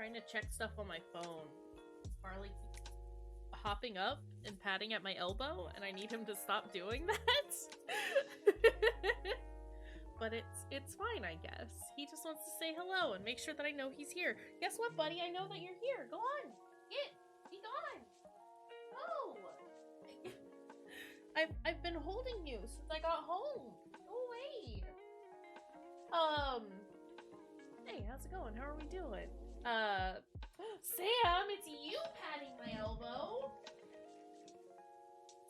trying to check stuff on my phone. Marley keeps hopping up and patting at my elbow, and I need him to stop doing that. But it's fine, I guess. He just wants to say hello and make sure that I know he's here. Guess what, buddy? I know that you're here. Go on. Be gone. Go. I've been holding you since I got home. Go away. Hey, how's it going? How are we doing? Sam, it's you patting my elbow.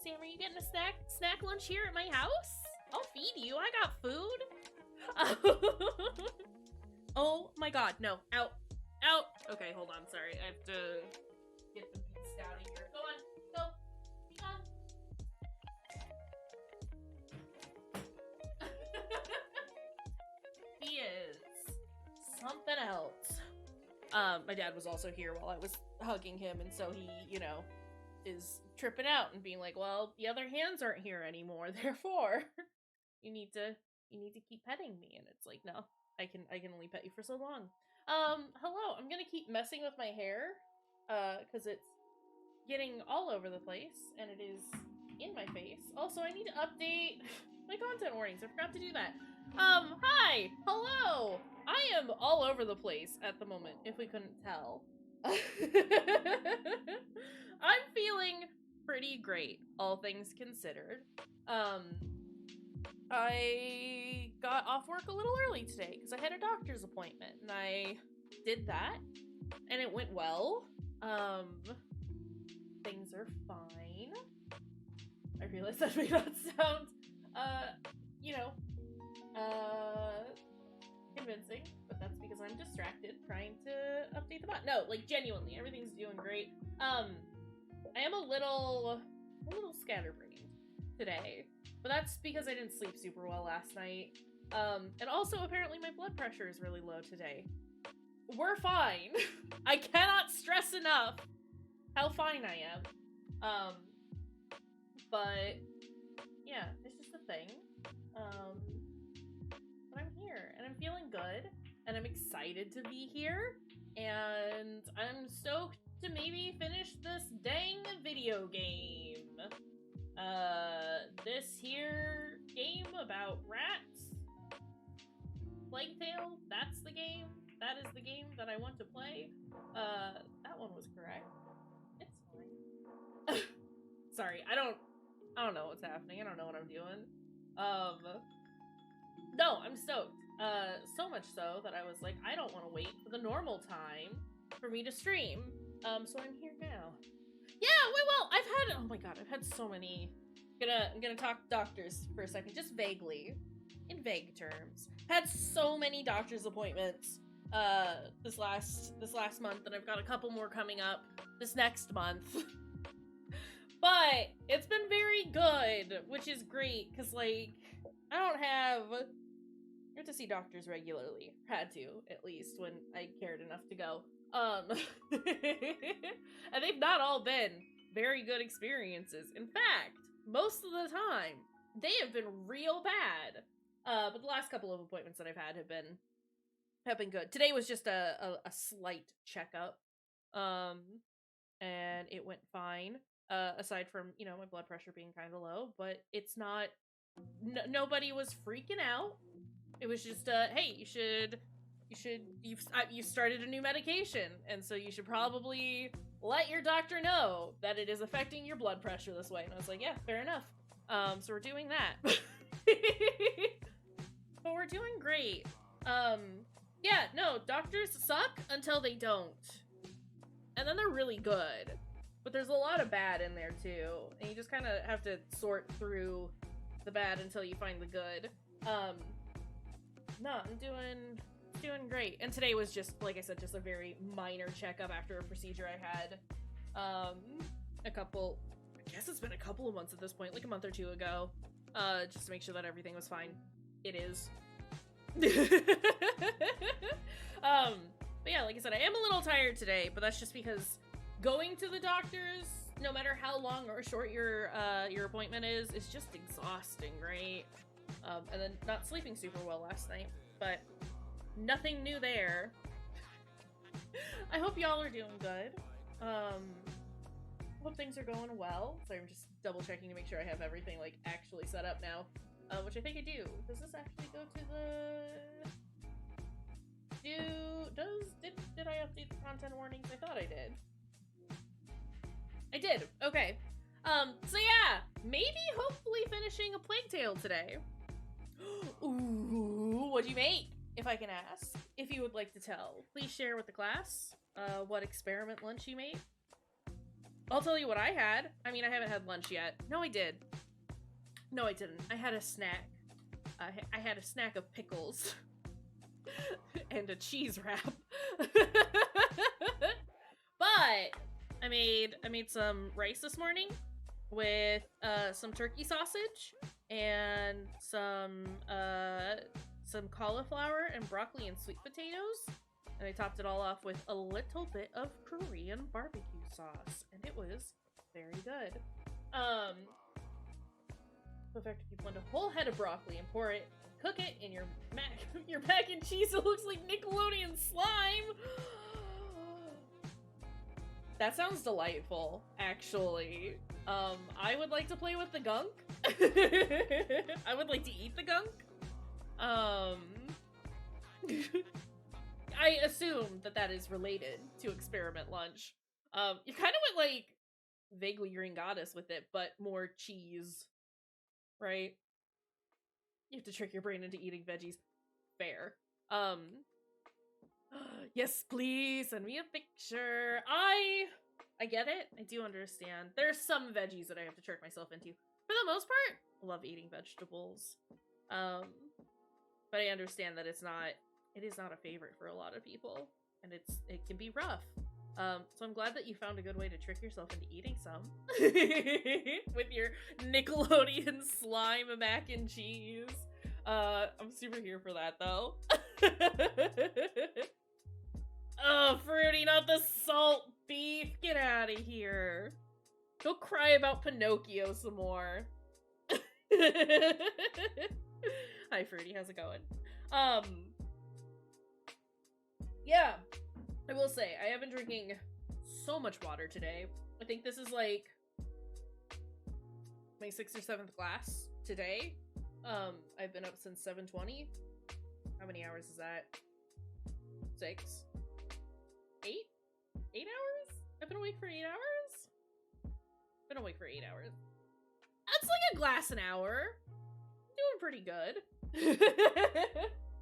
Sam, are you getting a snack lunch here at my house? I'll feed you. I got food. Oh my god, no. Out. Okay, hold on, sorry. I have to get the beast out of here. Go on. Go. Be gone. He is something else. My dad was also here while I was hugging him, and so he, is tripping out and being like, well, the other hands aren't here anymore, therefore you need to keep petting me. And it's like, no, I can only pet you for so long. Hello, I'm gonna keep messing with my hair because it's getting all over the place and it is in my face. Also, I need to update my content warnings. I forgot to do that. Hi, hello. I am all over the place at the moment, if we couldn't tell. I'm feeling pretty great, all things considered. I got off work a little early today because I had a doctor's appointment, and I did that, and it went well. Things are fine. I realize that may not sound, convincing, but that's because I'm distracted trying to update the bot. No, like, genuinely, everything's doing great. I am a little scatterbrained today, but that's because I didn't sleep super well last night. And also, apparently, my blood pressure is really low today. We're fine. I cannot stress enough how fine I am. But yeah, it's just a thing. But I'm here, and I'm feeling good, and I'm excited to be here, and I'm stoked to maybe finish this dang video game. This here game about rats? Plague Tale? That's the game? That is the game that I want to play? That one was correct. It's fine. Sorry, I don't know what's happening. I don't know what I'm doing. No, I'm stoked. So much so that I was like, I don't want to wait for the normal time for me to stream. So I'm here now. Yeah, well, oh my god, I've had so many. I'm gonna talk doctors for a second, just vaguely, in vague terms. Had so many doctor's appointments, this last month, and I've got a couple more coming up this next month. But it's been very good, which is great, because, like, I have to see doctors regularly. Had to, at least, when I cared enough to go. And they've not all been very good experiences. In fact, most of the time, they have been real bad. But the last couple of appointments that I've had have been good. Today was just a slight checkup. And it went fine. Aside from, my blood pressure being kind of low, but it's not, nobody was freaking out. It was just, hey, you've started a new medication, and so you should probably let your doctor know that it is affecting your blood pressure this way. And I was like, yeah, fair enough. So we're doing that. But we're doing great. Yeah, no, doctors suck until they don't. And then they're really good. But there's a lot of bad in there, too. And you just kind of have to sort through the bad until you find the good. No, I'm doing great. And today was just, like I said, just a very minor checkup after a procedure I had. I guess it's been a couple of months at this point, like a month or two ago. Just to make sure that everything was fine. It is. But yeah, like I said, I am a little tired today, but that's just because going to the doctors, no matter how long or short your appointment is just exhausting, right? And then not sleeping super well last night, but nothing new there. I hope y'all are doing good. Hope things are going well. Sorry, I'm just double checking to make sure I have everything like actually set up now, which I think I do. Does this actually go to the? Did I update the content warnings? I thought I did. I did. Okay. So yeah, maybe hopefully finishing a Plague Tale today. Ooh, what'd you make? If I can ask, if you would like to tell, please share with the class what experiment lunch you made. I'll tell you what I had. I mean, I haven't had lunch yet. No, I did. No, I didn't. I had a snack. I had a snack of pickles and a cheese wrap. But I made some rice this morning with some turkey sausage and some cauliflower and broccoli and sweet potatoes, and I topped it all off with a little bit of Korean barbecue sauce, and it was very good. In fact, if you blend a whole head of broccoli and pour it, cook it in your mac and cheese, it looks like Nickelodeon slime. That sounds delightful, actually. I would like to play with the gunk. I would like to eat the gunk. I assume that is related to experiment lunch. You kind of went like vaguely Green Goddess with it, but more cheese, right? You have to trick your brain into eating veggies. Fair. Yes, please send me a picture. I get it. I do understand. There's some veggies that I have to trick myself into. For the most part, I love eating vegetables. But I understand that it is not a favorite for a lot of people, and it can be rough. So I'm glad that you found a good way to trick yourself into eating some with your Nickelodeon slime mac and cheese. I'm super here for that though. Oh, Fruity, not the salt beef. Get out of here. Go cry about Pinocchio some more. Hi, Fruity. How's it going? Yeah. I will say, I have been drinking so much water today. I think this is like my 6th or 7th glass today. I've been up since 7:20. How many hours is that? 6? 8? 8 hours? I've been awake for 8 hours? Been awake for 8 hours. That's like a glass an hour. Doing pretty good.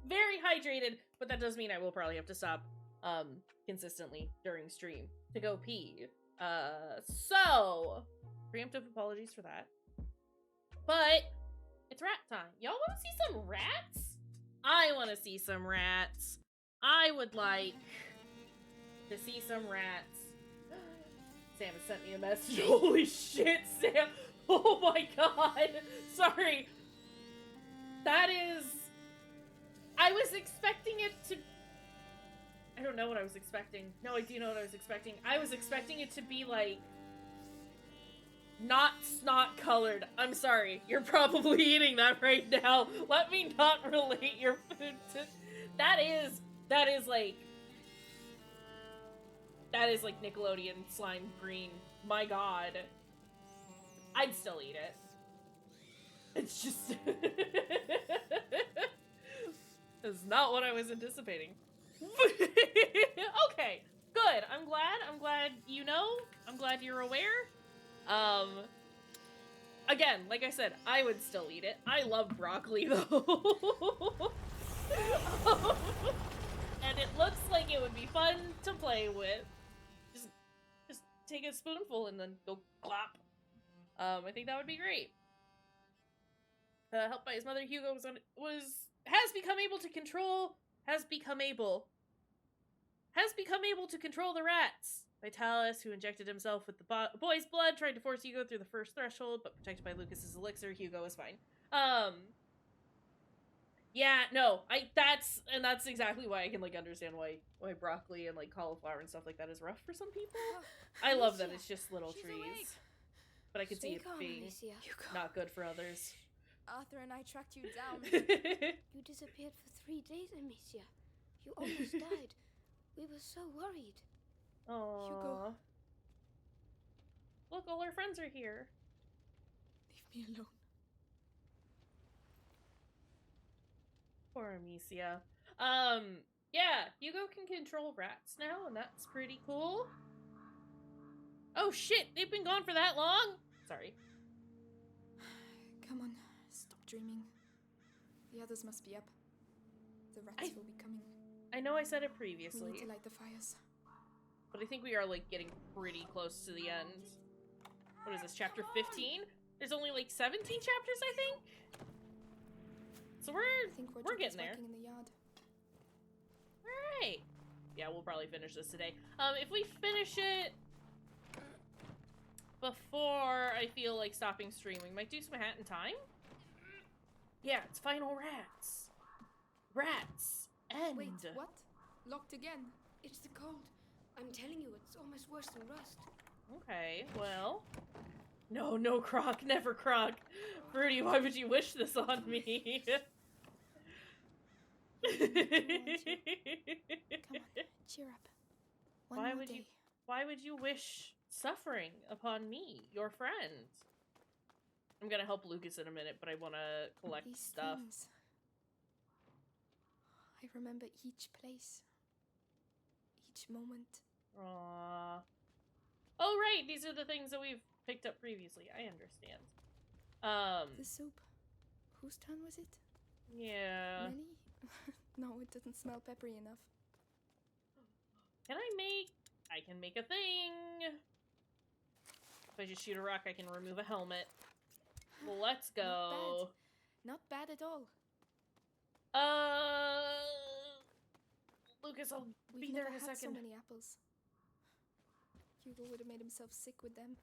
Very hydrated, but that does mean I will probably have to stop consistently during stream to go pee. So preemptive apologies for that. But it's rat time. Y'all want to see some rats? I want to see some rats. I would like to see some rats. Sam has sent me a message. Holy shit, Sam. Oh my god. Sorry. That is... I was expecting it to... I don't know what I was expecting. No, I do know what I was expecting. I was expecting it to be, like... not snot colored. I'm sorry. You're probably eating that right now. Let me not relate your food to... That is like Nickelodeon slime green. My god. I'd still eat it. It's just... It's not what I was anticipating. Okay, good. I'm glad you know. I'm glad you're aware. Again, like I said, I would still eat it. I love broccoli, though. And it looks like it would be fun to play with. Just take a spoonful and then go glop. I think that would be great. Helped by his mother, Hugo has become able to control the rats. Vitalis, who injected himself with the boy's blood, tried to force Hugo through the first threshold, but protected by Lucas's elixir, Hugo is fine. Yeah, no, that's exactly why I can, like, understand why broccoli and, like, cauliflower and stuff like that is rough for some people. I love that it's just little trees. Awake. But I could see it being not good for others. Arthur and I tracked you down. You disappeared for 3 days, Amicia. You almost died. We were so worried. Aww. Hugo. Look, all our friends are here. Leave me alone. Poor Amicia. Yeah, Hugo can control rats now, and that's pretty cool. Oh shit, they've been gone for that long? Sorry. Come on, stop dreaming. The others must be up. The rats will be coming. I know I said it We previously, need to light the fires. but I think we are, like, getting pretty close to the end. What is this, chapter 15? There's only, like, 17 chapters, I think? So I think we're getting there. working in the yard. Alright. Yeah, we'll probably finish this today. If we finish it before I feel like stopping streaming, might do some hat in time? Yeah, it's final rats. Rats. End. Wait, what? Locked again? It's the cold. I'm telling you, it's almost worse than rust. Okay, well. No, Croc. Never Croc. Fruity, why would you wish this on me? Come on, cheer up. One more day. Why would you wish suffering upon me, your friend? I'm gonna help Lucas in a minute, but I want to collect These stuff. things. I remember each place, each moment. Aww. Oh, right, these are the things that we've picked up previously. I understand. The soup. Whose turn was it? Yeah. Melly? No, it doesn't smell peppery enough. Can I can make a thing. If I just shoot a rock, I can remove a helmet. Let's go. Not bad at all. Lucas, I'll be We've there never in a had so second. many apples. Hugo would have made himself sick with them.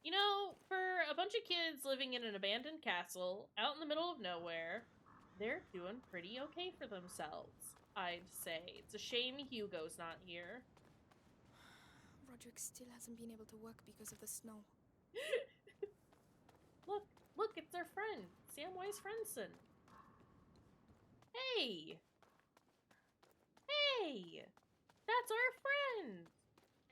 You know, for a bunch of kids living in an abandoned castle out in the middle of nowhere, they're doing pretty okay for themselves, I'd say. It's a shame Hugo's not here. Roderick still hasn't been able to work because of the snow. Look, it's our friend, Samwise Friendson. Hey! That's our friend!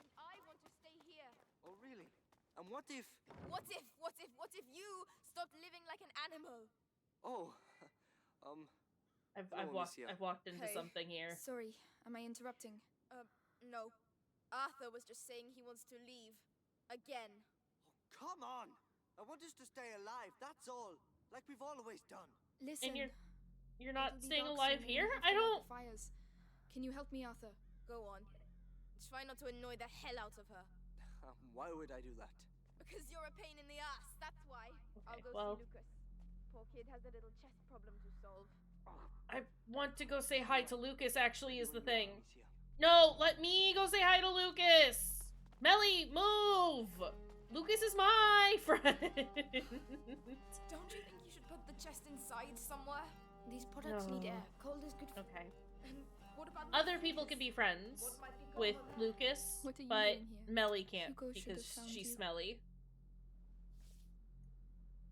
And I want to stay here. Oh, really? And what if... What if you stopped living like an animal? Oh, I've Hello, Amicia. walked into Hey. something here. Sorry, am I interrupting? No. Arthur was just saying he wants to leave. Again. come on! I want us to stay alive, that's all. Like we've always done. Listen. You're not it'll be staying dark alive soon and here? we have I to light don't... the fires. Can you help me, Arthur? Go on. Try not to annoy the hell out of her. Why would I do that? Because you're a pain in the ass, that's why. I'll go well- see Lucas. Poor kid has a little chest problem to solve. I want to go say hi to Lucas, actually, is the You and thing. Amicia. No, let me go say hi to Lucas! Melly, move! Lucas is my friend! Don't you think you should put the chest inside somewhere? These products need No. air. Cold is good for Okay. And what about Other people can be friends What might be with going on? Lucas, What are you but doing here? Melly can't Hugo should have because found she's you. smelly.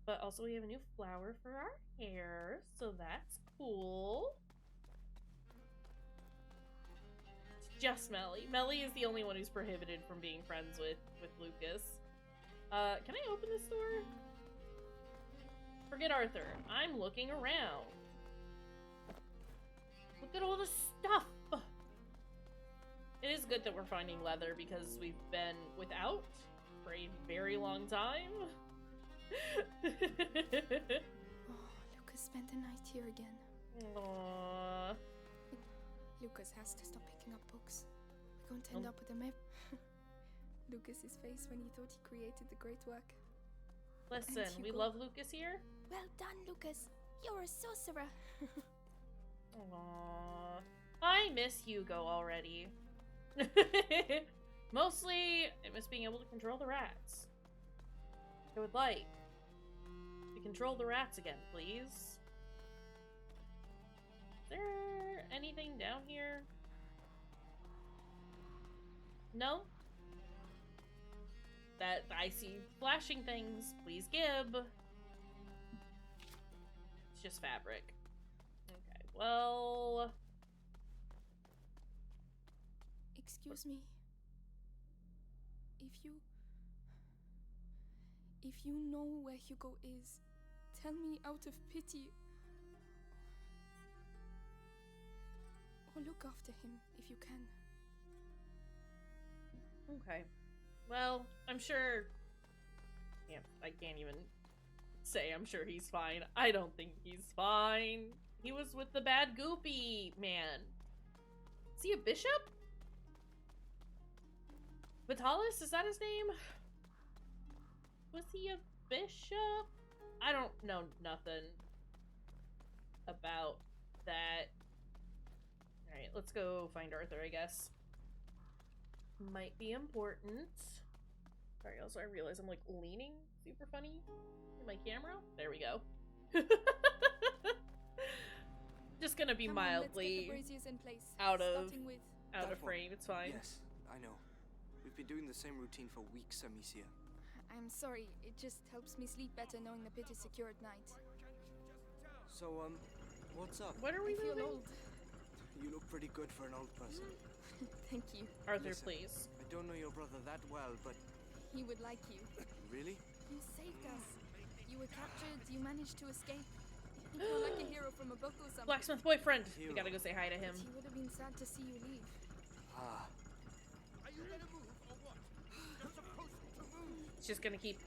But also we have a new flower for our hair, so that's cool. It's just Melly. Melly is the only one who's prohibited from being friends with Lucas. Can I open this door? Forget Arthur. I'm looking around. Look at all the stuff! It is good that we're finding leather because we've been without for a very long time. Oh, Lucas spent the night here again. Aww. Lucas has to stop picking up books. We're going to end up with a map. Lucas's face when he thought he created the great work. Listen, we Hugo. love Lucas here. Well done, Lucas. You're a sorcerer. Aww. I miss Hugo already. Mostly, I miss being able to control the rats. I would like to control the rats again, please. Is there anything down here? No? That I see flashing things. Please give. It's just fabric. Okay, well... Excuse me. If you know where Hugo is, tell me out of pity. Or look after him if you can. Okay. Well, I'm sure... Yeah, I can't even say I'm sure he's fine. I don't think he's fine. He was with the bad goopy man. Is he a bishop? Vitalis, is that his name? Was he a bishop? I don't know nothing about that. Alright, let's go find Arthur, I guess. Might be important. Sorry, also I realize I'm like leaning super funny in my camera. There we go. Just gonna be Come on, mildly let's get the braziers in place, out of starting with... frame. It's fine. Yes, I know. We've been doing the same routine for weeks, Amicia. I'm sorry, it just helps me sleep better knowing the pit is secure at night. So, what's up? What are we I feel moving? old. You look pretty good for an old person. Thank you. Arthur, Listen. please. I don't know your brother that well, but He would like you. really? You saved us. You were captured, you managed to escape. You're like a hero from a book or something. Blacksmith boyfriend. We Hero. gotta go say hi to him. But he would have been sad to see you leave. Ah, Are you gonna move or what? You're supposed to move. He's just gonna keep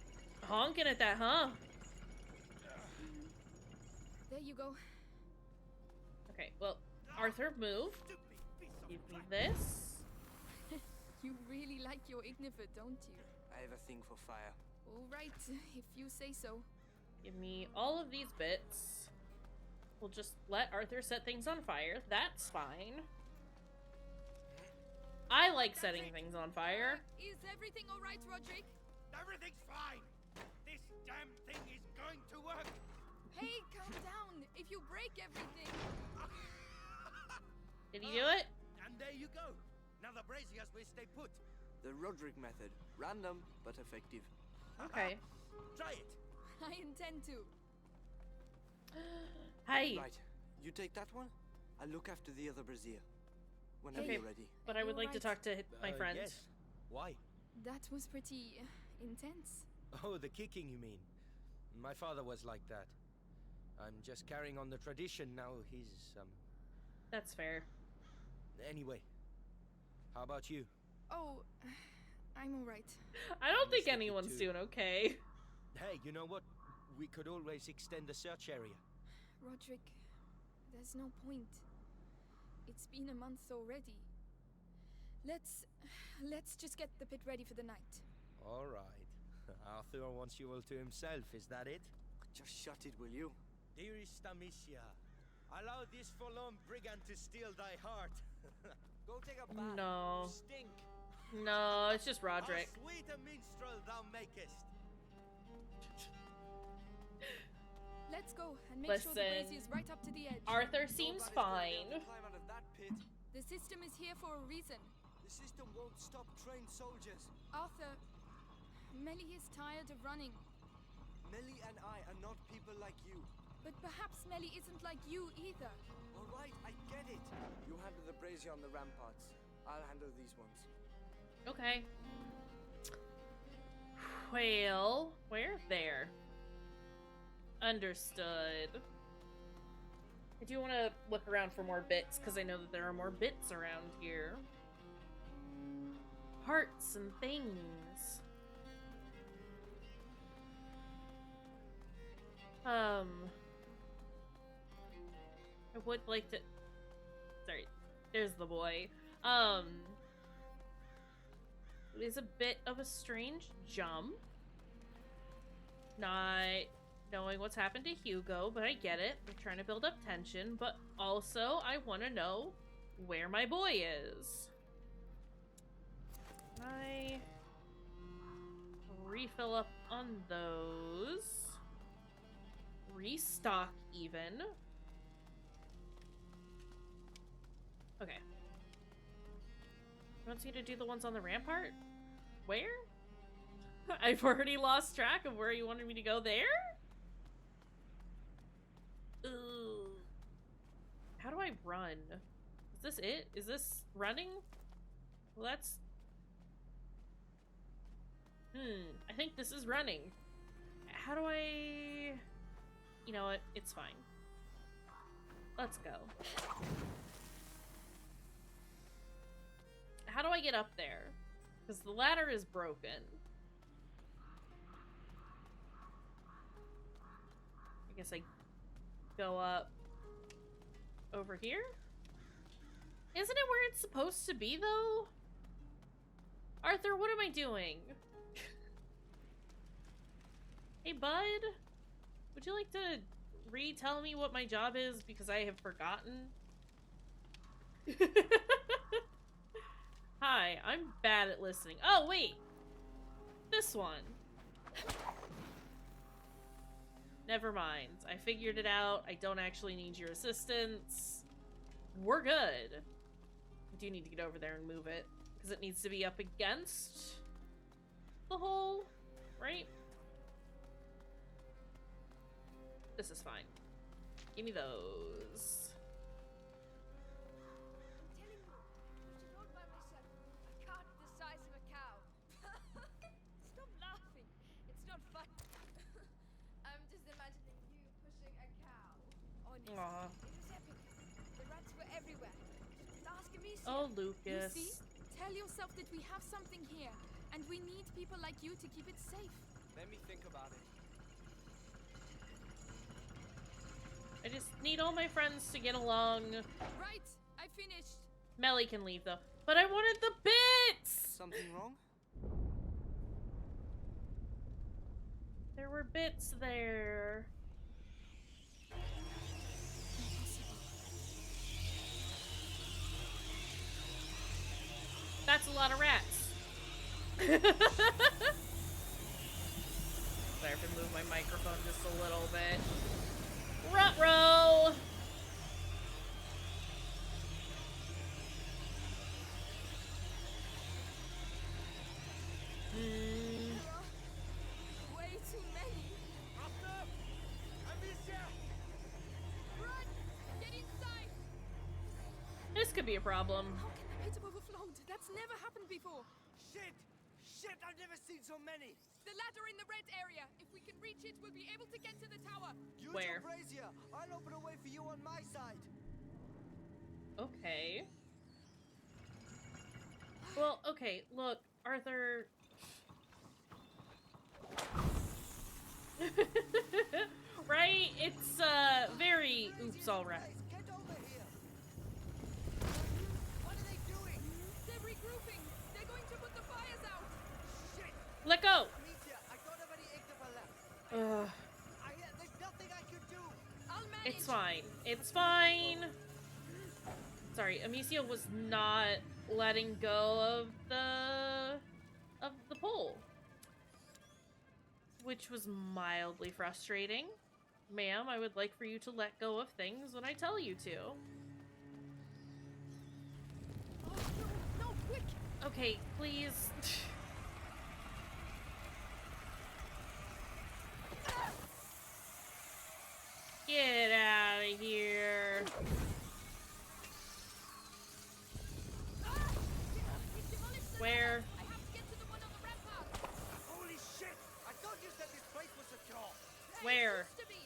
honking at that, huh? There you go. Okay, well, Arthur, move. Give me this. You really like your Ignifer, don't you? I have a thing for fire. All right, if you say so. Give me all of these bits. We'll just let Arthur set things on fire. That's fine. I like setting things on fire. Is everything all right, Roderick? Everything's fine. This damn thing is going to work. Hey, calm down. If you break everything. Did he do it? And there you go. Now the braziers will stay put. The Roderick method. Random, but effective. Okay. Try it. I intend to. Hi. Right. You take that one. I'll look after the other brazier. Whenever Okay. you're ready. But I would like to You're talk to my friend. Yes. Why? That was pretty intense. Oh, the kicking, you mean? My father was like that. I'm just carrying on the tradition now. He's, That's fair. Anyway. How about you? Oh, I'm all right. I don't think Mr. anyone's Pitu. doing okay. Hey, you know what? We could always extend the search area. Roderick, there's no point. It's been a month already. Let's just get the pit ready for the night. All right. Arthur wants you all to himself, is that it? Just shut it, will you? Dearest Amicia, allow this forlorn brigand to steal thy heart. Go take a bath. No. You stink. No, it's just Roderick. How sweet a minstrel thou makest. Let's go and make sure the Listen. brazier's right up to the edge. Arthur seems Nobody's gonna be fine. able to climb out of that pit. The system is here for a reason. The system won't stop trained soldiers. Arthur, Melly is tired of running. Melly and I are not people like you. But perhaps Melly isn't like you either. All right, I get it. You handle the brazier on the ramparts. I'll handle these ones. Okay. Well, we're there. Understood. I do want to look around for more bits, because I know that there are more bits around here. Parts and things. I would like to... Sorry, there's the boy. It is a bit of a strange jump. Not knowing what's happened to Hugo, but I get it. They're trying to build up tension, but also I want to know where my boy is. I refill up on those. Restock even. Okay. Wants you to do the ones on the rampart? Where? I've already lost track of where you wanted me to go. There? Ugh. How do I run? Is this it? Is this running? Well, that's... I think this is running. How do I... You know what? It's fine. Let's go. How do I get up there? Because the ladder is broken. I guess I go up over here? Isn't it where it's supposed to be, though? Arthur, what am I doing? Hey, bud? Would you like to retell me what my job is? Because I have forgotten. Hi, I'm bad at listening. Oh, wait! This one. Never mind. I figured it out. I don't actually need your assistance. We're good. I do need to get over there and move it. Because it needs to be up against the hole, right? This is fine. Give me those. I'm telling you, I was all by myself. A cat the size of a cow. Stop laughing. It's not fun. I'm just imagining you pushing a cow. Honestly, Aw. it was epic. The rats were everywhere. Ask Amicia. Oh, You Lucas. see? Tell yourself that we have something here, and we need people like you to keep it safe. Let me think about it. I just need all my friends to get along. Right, I finished. Melly can leave, though. But I wanted the bits! Something wrong? There were bits there. That's a lot of rats. Sorry, I have to move my microphone just a little bit. Ruh-roh! Way too many. Run! Get inside! This could be a problem. How can the pit have overflowed? That's never happened before. Shit! Shit, I've never seen so many! The ladder in the red area. If we can reach it, we'll be able to get to the tower. Use Where? your brazier! I'll open a way for you on my side! Okay. Well, okay, look, Arthur... right? It's, very oops alright. Guys, get over here! What are they doing? They're regrouping. They're going to put the fires out. Shit! Let go! Amicia, I don't have any Ignifer left. Ugh, There's nothing I can do! I'll manage. it's fine. It's fine. Sorry, Amicia was not letting go of the pole. Which was mildly frustrating. Ma'am, I would like for you to let go of things when I tell you to. Oh, no, no, quick. Okay, please. Get out of here. We've demolished the Where? ladder. I have to get to the one on the rampart. Holy shit! I thought you said this place was secure! Where? It used to be.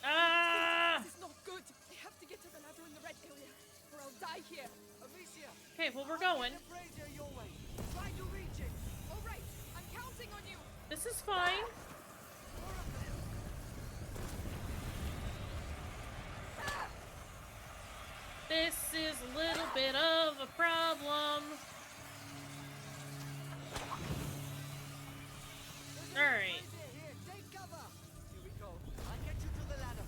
Ah! This is not good. I have to get to the ladder in the red area, or I'll die here. Amicia! Okay, well, we're going. Get the brazier your way! Try to reach it! All right, I'm counting on you. This is fine. More of them! This is a little bit of a problem. There's All another right. brazier here! Take cover! Here we go. I'll get you to the ladder.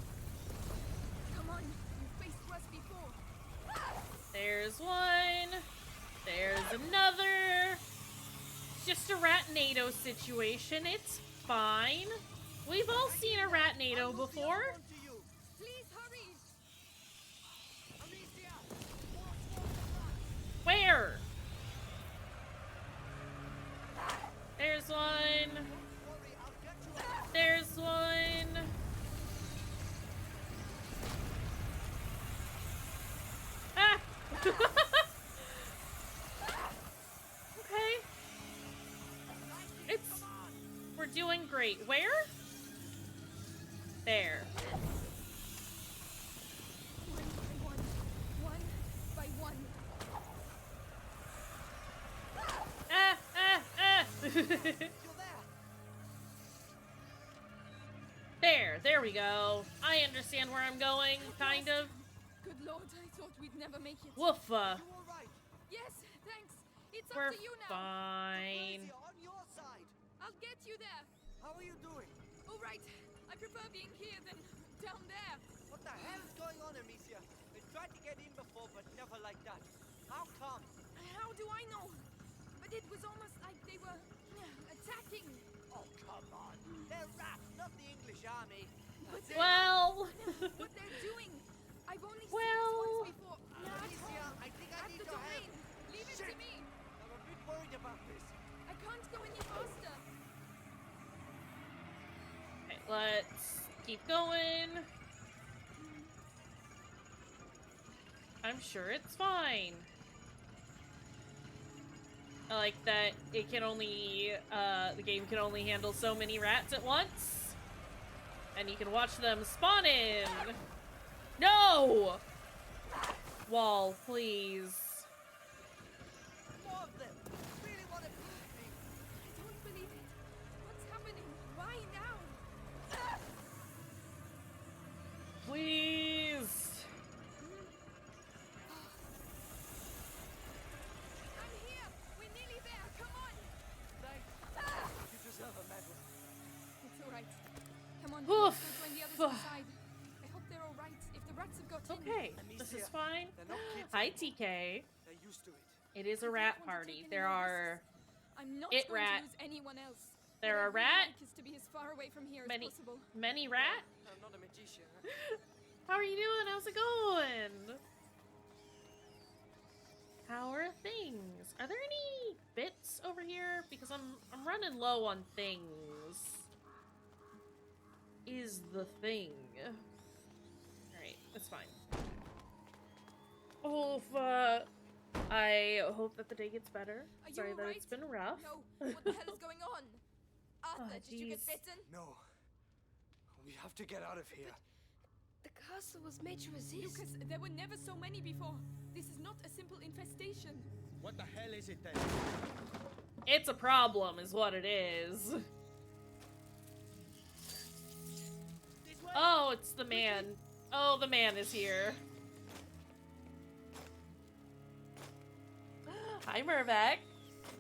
Come on, you've faced worse before. There's one. There's another. Just a rat-nado situation. It's fine. We've all seen a rat-nado I'll move the before. other one to you. Please hurry. Amicia! Watch the front. Where? There's one. Don't worry, I'll get you out. There's one. Ah! We're doing great. Where? There. One by one. You're there. There we go. I understand where I'm going, kind of. Good lord, I thought we'd never make it. Woofa. You all right? Yes, thanks. It's We're up to you now. fine. Amicia, on your side. I'll get you there. How are you doing? All right. I prefer being here than down there. What the hell is going on, Amicia? I tried to get in before, but never like that. How come? How do I know? But it was almost like they were attacking. Oh, come on. They're rats, not the English army. But they Well, what they're doing. I've only seen Well- this once before. Amicia, I think I At need the your domain. help. Leave it Shit. to me. I'm a bit worried about this. I can't go any faster. okay, let's keep going. I'm sure it's fine. I like that it can only, the game can only handle so many rats at once. And you can watch them spawn in. No! Wall, please. More of them. Really want to beat me. I don't believe it. What's happening? Why now? Please. I'm here. We're nearly there. Come on. Thanks. You deserve a medal. It's all right. Come on. Oof. Let's go join the others inside. I hope they're all right. If the rats have got in. Okay, this is fine. They're not kids Hi, anymore. TK. They're used to it. It is a I don't rat want to party. take any There more are risks. I'm not it going rat. to lose anyone else. There are What I would rat. like is to be as far away from here Many- as possible. many rat. I'm not a magician. How are you doing? How's it going? How are things? Are there any bits over here? Because I'm running low on things. Is the thing. Alright, that's fine. Oh, I hope that the day gets better. Are you Sorry that alright? it's been rough. No. What the hell is going on? Arthur, Oh, did you get jeez. bitten? No. We have to get out of here. The castle was made to resist. Lucas, there were never so many before. This is not a simple infestation. What the hell is it then? It's a problem, is what it is. Oh, it's the man. Oh, the man is here. Hi, Mervac.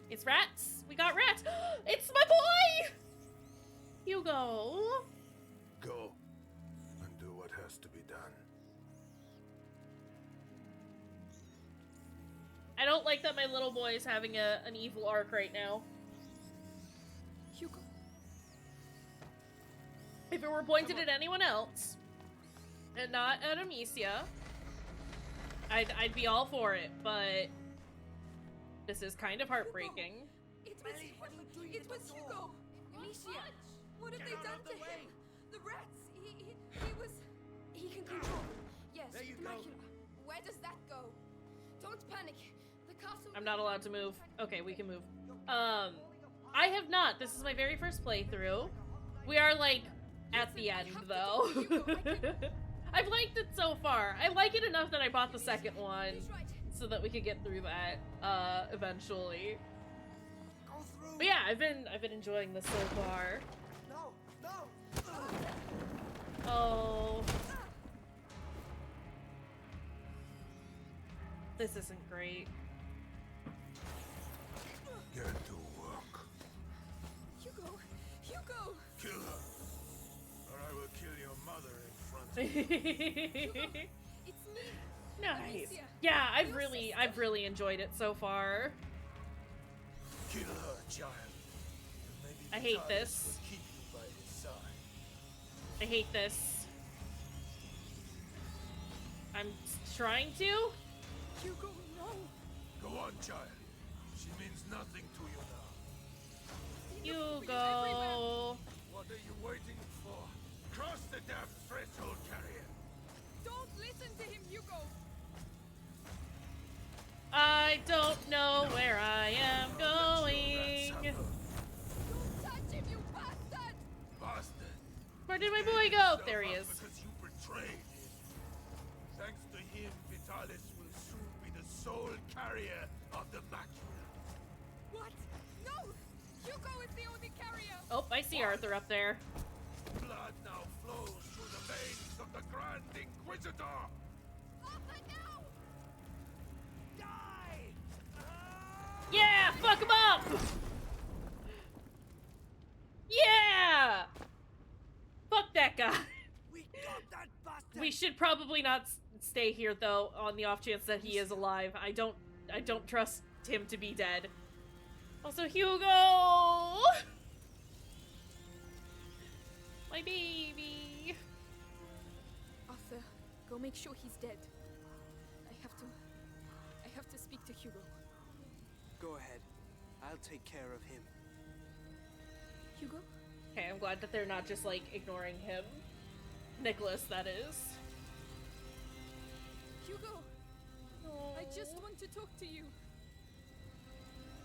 It's rats. We got rats. It's my boy! Hugo. Go and do what has to be done. I don't like that my little boy is having an evil arc right now. Hugo. If it were pointed at anyone else, and not at Amicia, I'd be all for it, but this is kind of heartbreaking. It was, Ellie, what are you doing it at the was door? Hugo. Amicia. What have Get they out done of to the way. him? The rats. He was. He can control them. Yes, There you the go. macula. Where does that go? Don't panic. The castle. I'm not allowed to move. Okay, we can move. I have not. This is my very first playthrough. We are, like, at the end, though. I've liked it so far. I like it enough that I bought the second one He's right. so that we could get through that, eventually. Go through. But yeah, I've been enjoying this so far. No, no. Oh. This isn't great. Get to work. Hugo. Hugo. Kill her, or I will kill your mother in front of you. It's me. Nice. Amicia. Yeah, I've really enjoyed it so far. Kill her, child. And maybe I hate Titus this. will keep you by his side. I hate this. I'm trying to. Hugo, no. Go on, child. She means nothing to you now. Hugo. What are you waiting for? Cross the damn threshold, carrier. Don't listen to him, Hugo. I don't know where I am going. Don't touch him, you bastard. Where did my boy go? There he is. Because you betrayed him. Thanks to him, Vitalis will soon be the sole carrier of the macula. What? No! Hugo is the only carrier! Oh, I see Arthur up there. Blood now flows through the veins of the Grand Inquisitor. Arthur, no! Die! Yeah, fuck him up! Yeah! Fuck that guy. We got that bastard! We should probably not stay here though, on the off chance that he is alive. I don't trust him to be dead. Also, Hugo! My baby! Arthur, go make sure he's dead. I have to speak to Hugo. Go ahead. I'll take care of him. Hugo? Okay, I'm glad that they're not just, like, ignoring him. Nicholas, that is. Hugo! I just want to talk to you.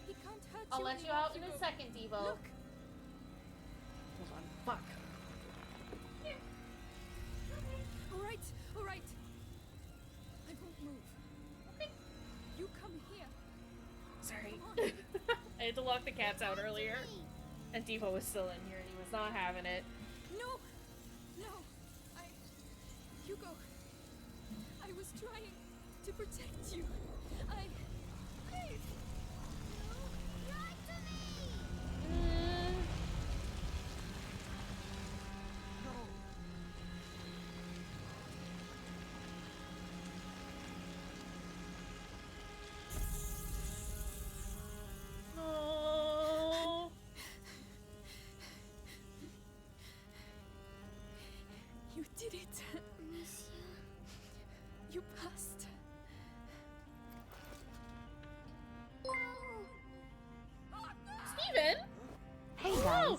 He can't hurt I'll you let you anymore, out in a Hugo. second, Devo. Look! Hold on. Fuck. Alright. I won't move. Okay. You come here. Sorry. Come on. I had to lock the cats out earlier. And Devo was still in here and he was not having it. No! Hugo, I was trying to protect you. Please! No! Lie to me! No. You did it. You passed. Steven? Hey guys.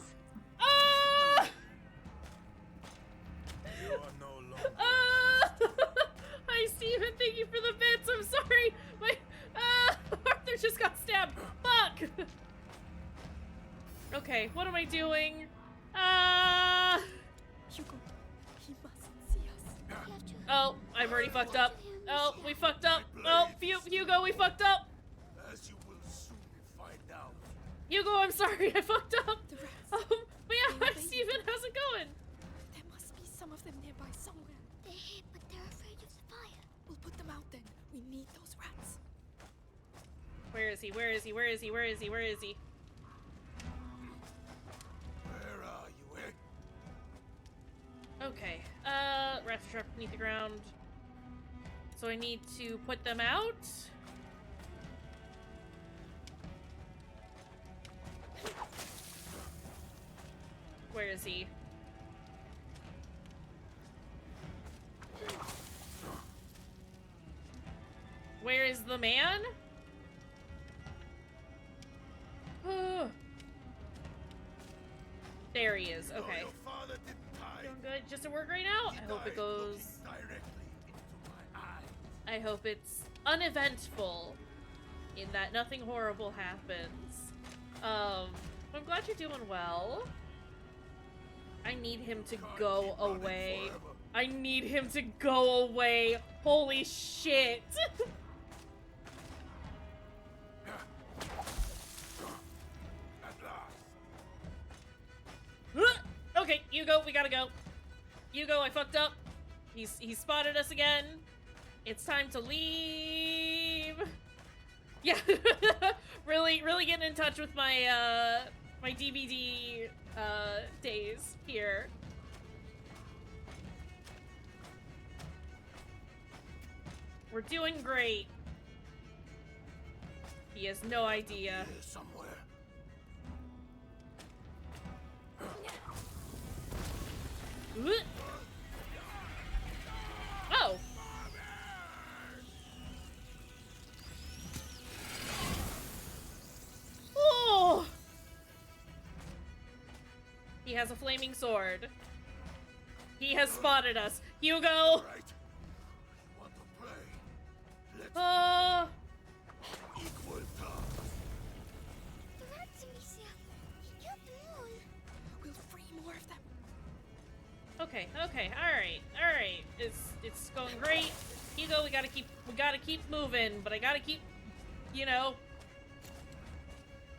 Ah! You are no longer. Hi, Steven. Thank you for the bits. I'm sorry. My Arthur just got stabbed. Fuck. Okay, what am I doing? Hugo, he mustn't see us. Oh, I've already fucked up. Oh, we fucked up. Oh, Hugo, we fucked up. As you will soon find out. Hugo, I'm sorry. I fucked up. The rats. But yeah, hi, Steven. How's it going? There must be some of them nearby somewhere. They're here, but they're afraid of the fire. We'll put them out then. We need those rats. Where is he? Where is he? Where is he? Where is he? Where is he? Where are you, eh? Okay. Rats are trapped beneath the ground. So I need to put them out. Where is he? Where is the man? There he is. No, Okay. your father didn't die. Doing good. Just at work right now? I hope it goes. Directly into my eyes. I hope it's uneventful in that nothing horrible happens. I'm glad you're doing well. I need him to Can't go keep running away. forever. I need him to go away. Holy shit. At last. Okay, Hugo, we gotta go. Hugo, I fucked up. He's spotted us again. It's time to leave. Yeah, really getting in touch with my my DVD days here. We're doing great. He has no idea. Here somewhere. Oh. Oh. He has a flaming sword. He has spotted us. Hugo. All right. You want to play? Let's equal terms. The rats, Amicia. You killed them all. We'll free more of them. Okay, alright. It's going great. Hugo, we gotta keep moving, but I gotta keep, you know.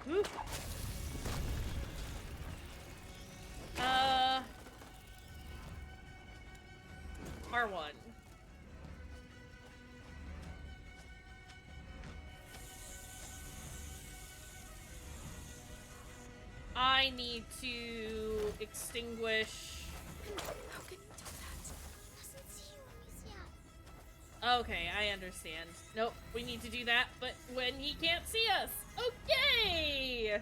Whew. R1. I need to extinguish. How can you do that? Doesn't see you, Amicia. Okay, I understand. Nope, we need to do that, but when he can't see us. Okay!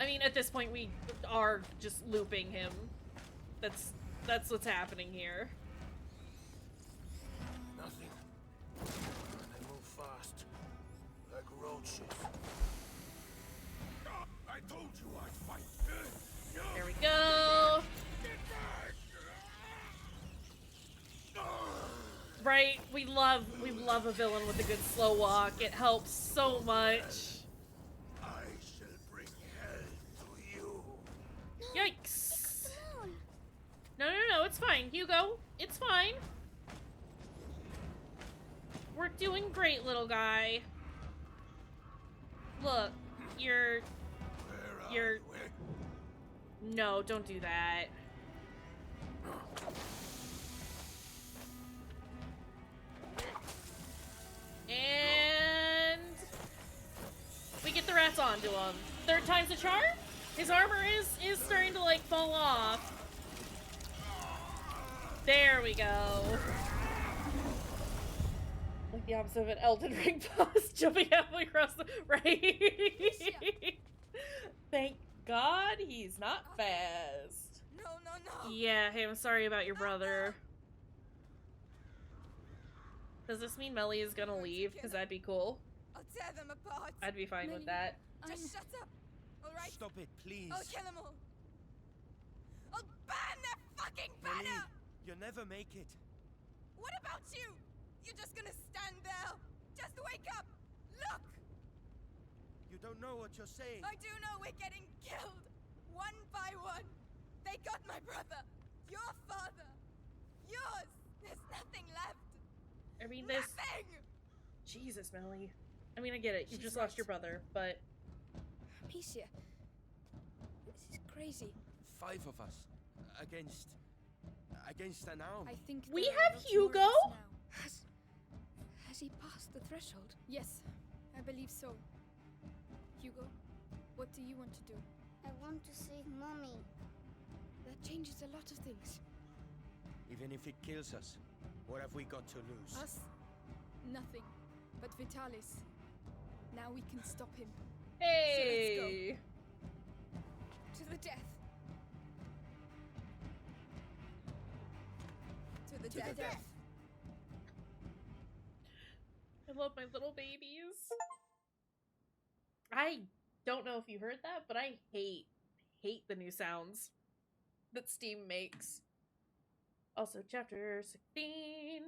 I mean, at this point, we are just looping him. That's what's happening here. Nothing. They move fast. Like roaches. I told you I'd fight. There we go. Right, we love a villain with a good slow walk. It helps so much. I shall bring hell to you. Yikes. Come on. No, it's fine, Hugo. It's fine. We're doing great, little guy. Look, you're... No, don't do that. And... we get the rats onto him. Third time's a charm? His armor is starting to, like, fall off. There we go. Like the opposite of an Elden Ring boss, jumping halfway across the... right? Thank God he's not fast. No. Yeah, hey, I'm sorry about your brother. Does this mean Melly is gonna leave? Because that'd be cool. I'll tear them apart. I'd be fine with that. Just shut up. All right. Stop it, please. I'll kill them all. I'll burn their fucking Melly, banner. you'll never make it. What about you? You're just gonna stand there. Just wake up. Look. You don't know what you're saying. I do know we're getting killed. One by one. They got my brother. Your father. Yours. There's nothing left. I mean, this... Nothing. Jesus, Melly. I mean, I get it. You She's just lost right. your brother, but... Amicia. This is crazy. 5 of us. Against an arm. I think We there are have a lot more Hugo? of us now. Has he passed the threshold? Yes, I believe so. Hugo, what do you want to do? I want to save Mommy. That changes a lot of things. Even if it kills us, what have we got to lose? Us? Nothing. But Vitalis. Now we can stop him. Hey! To the death. To the To the death. death. I love my little babies. I don't know if you heard that, but I hate the new sounds that Steam makes. Also, chapter 16.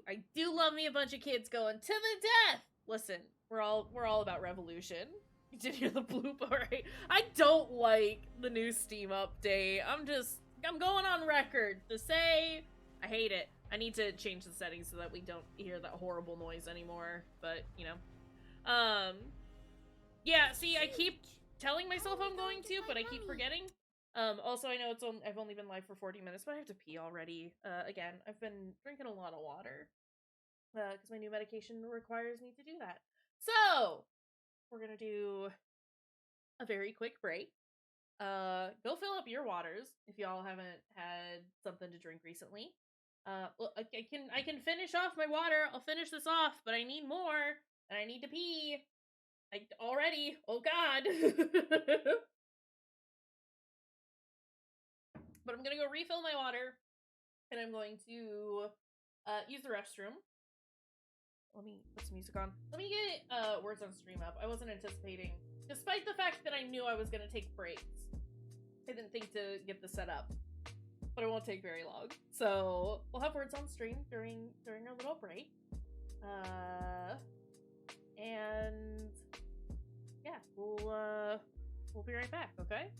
I do love me a bunch of kids going to the death. Listen, we're all about revolution. You did hear the bloop, alright? I don't like the new Steam update. I'm going on record to say I hate it. I need to change the settings so that we don't hear that horrible noise anymore, but, you know. Yeah, see, I keep telling myself I'm going to, but I keep forgetting. Also, I know I've only been live for 40 minutes, but I have to pee already. Again, I've been drinking a lot of water, because my new medication requires me to do that. So, we're gonna do a very quick break. Go fill up your waters if y'all haven't had something to drink recently. Well, I can finish off my water. I'll finish this off, but I need more, and I need to pee. Already. Oh God. But I'm gonna go refill my water, and I'm going to use the restroom. Let me put some music on. Let me get words on stream up. I wasn't anticipating, despite the fact that I knew I was gonna take breaks. I didn't think to get this set up, but it won't take very long. So we'll have words on stream during our little break. And yeah, we'll be right back. Okay.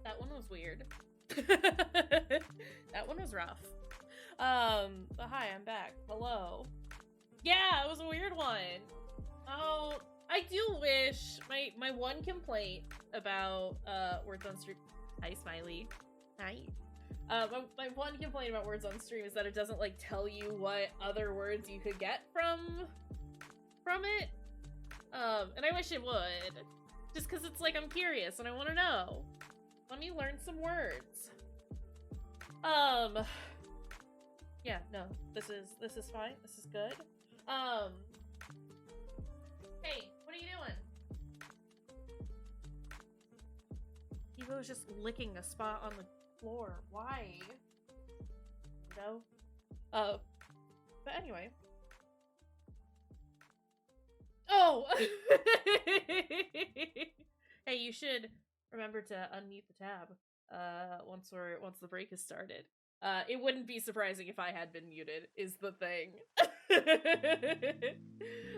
That one was weird. That one was rough. But hi, I'm back. Hello. Yeah, it was a weird one. Oh, I do wish my one complaint about words on stream. Hi, Smiley. Hi. My one complaint about words on stream is that it doesn't like tell you what other words you could get from it. And I wish it would. Just because it's like I'm curious and I want to know. Let me learn some words. Yeah, no, this is fine. This is good. Hey, what are you doing? Evo's just licking a spot on the floor. Why? No. But anyway. Oh! Hey, you should remember to unmute the tab. once the break has started. It wouldn't be surprising if I had been muted, is the thing.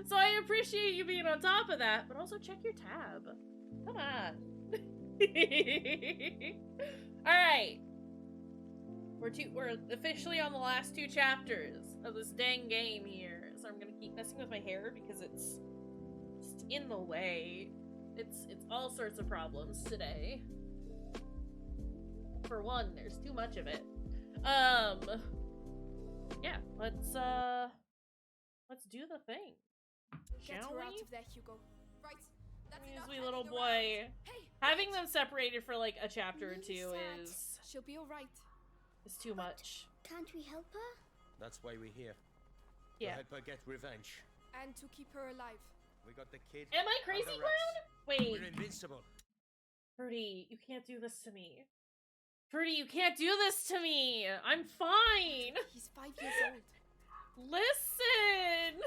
So I appreciate you being on top of that, but also check your tab. Come on. Alright. We're officially on the last 2 chapters of this dang game here. So I'm gonna keep messing with my hair because it's just in the way. It's all sorts of problems today. For one, there's too much of it. Yeah, let's do the thing. Get Shall her out we? of there, Hugo. Right. That's Yes, enough wee hanging little around. boy. Hey, Having them separated for like a chapter or two Sad. is She'll be alright. too much. Can't we help her? That's why we're here. Yeah. To help her get revenge. And to keep her alive. We got the kid. Am I and crazy, the Clown? rats. Wait, We're invincible. Fruity, you can't do this to me. Fruity, you can't do this to me. I'm fine. He's 5 years old. Listen.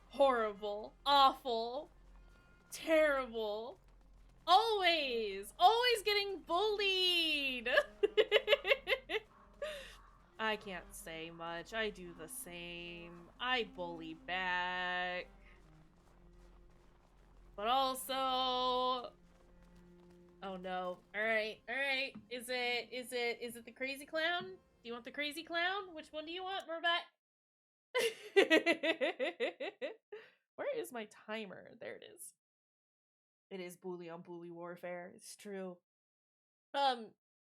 Horrible, awful, terrible. Always getting bullied. I can't say much. I do the same. I bully back. But also, oh no. All right. Is it the crazy clown? Do you want the crazy clown? Which one do you want, Merbeck? Where is my timer? There it is. It is bully on bully warfare. It's true.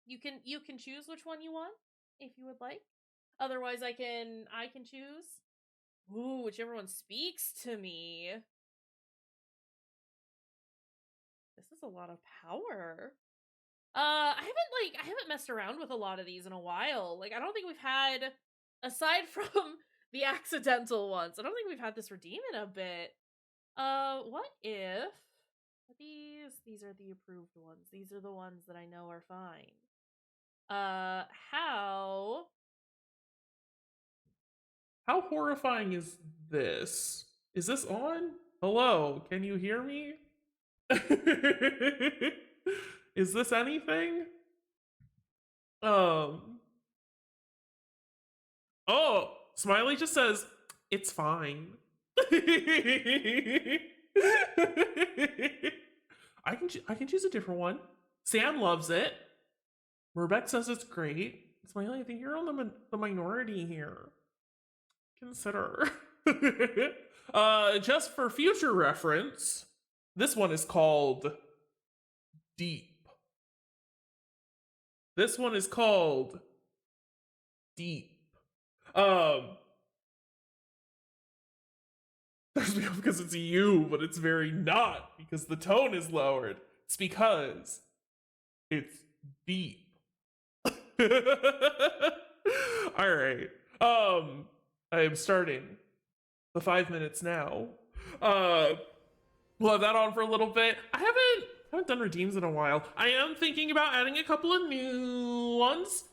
You can choose which one you want if you would like. Otherwise, I can choose. Ooh, whichever one speaks to me. This is a lot of power. I haven't messed around with a lot of these in a while. Like, I don't think we've had, aside from the accidental ones, I don't think we've had this redeem in a bit. What if these are the approved ones? These are the ones that I know are fine. How horrifying is this? Is this on? Hello, can you hear me? Is this anything? Oh, Smiley just says, it's fine. I can choose a different one. Sam loves it. Merbeck says it's great. Smiley, I think you're on the minority here. Consider. Just for future reference, this one is called Deep. This one is called Deep. Because it's you, but it's very not, because the tone is lowered. It's because it's deep. Alright. I am starting the 5 minutes now. We'll have that on for a little bit. I haven't done redeems in a while. I am thinking about adding a couple of new ones.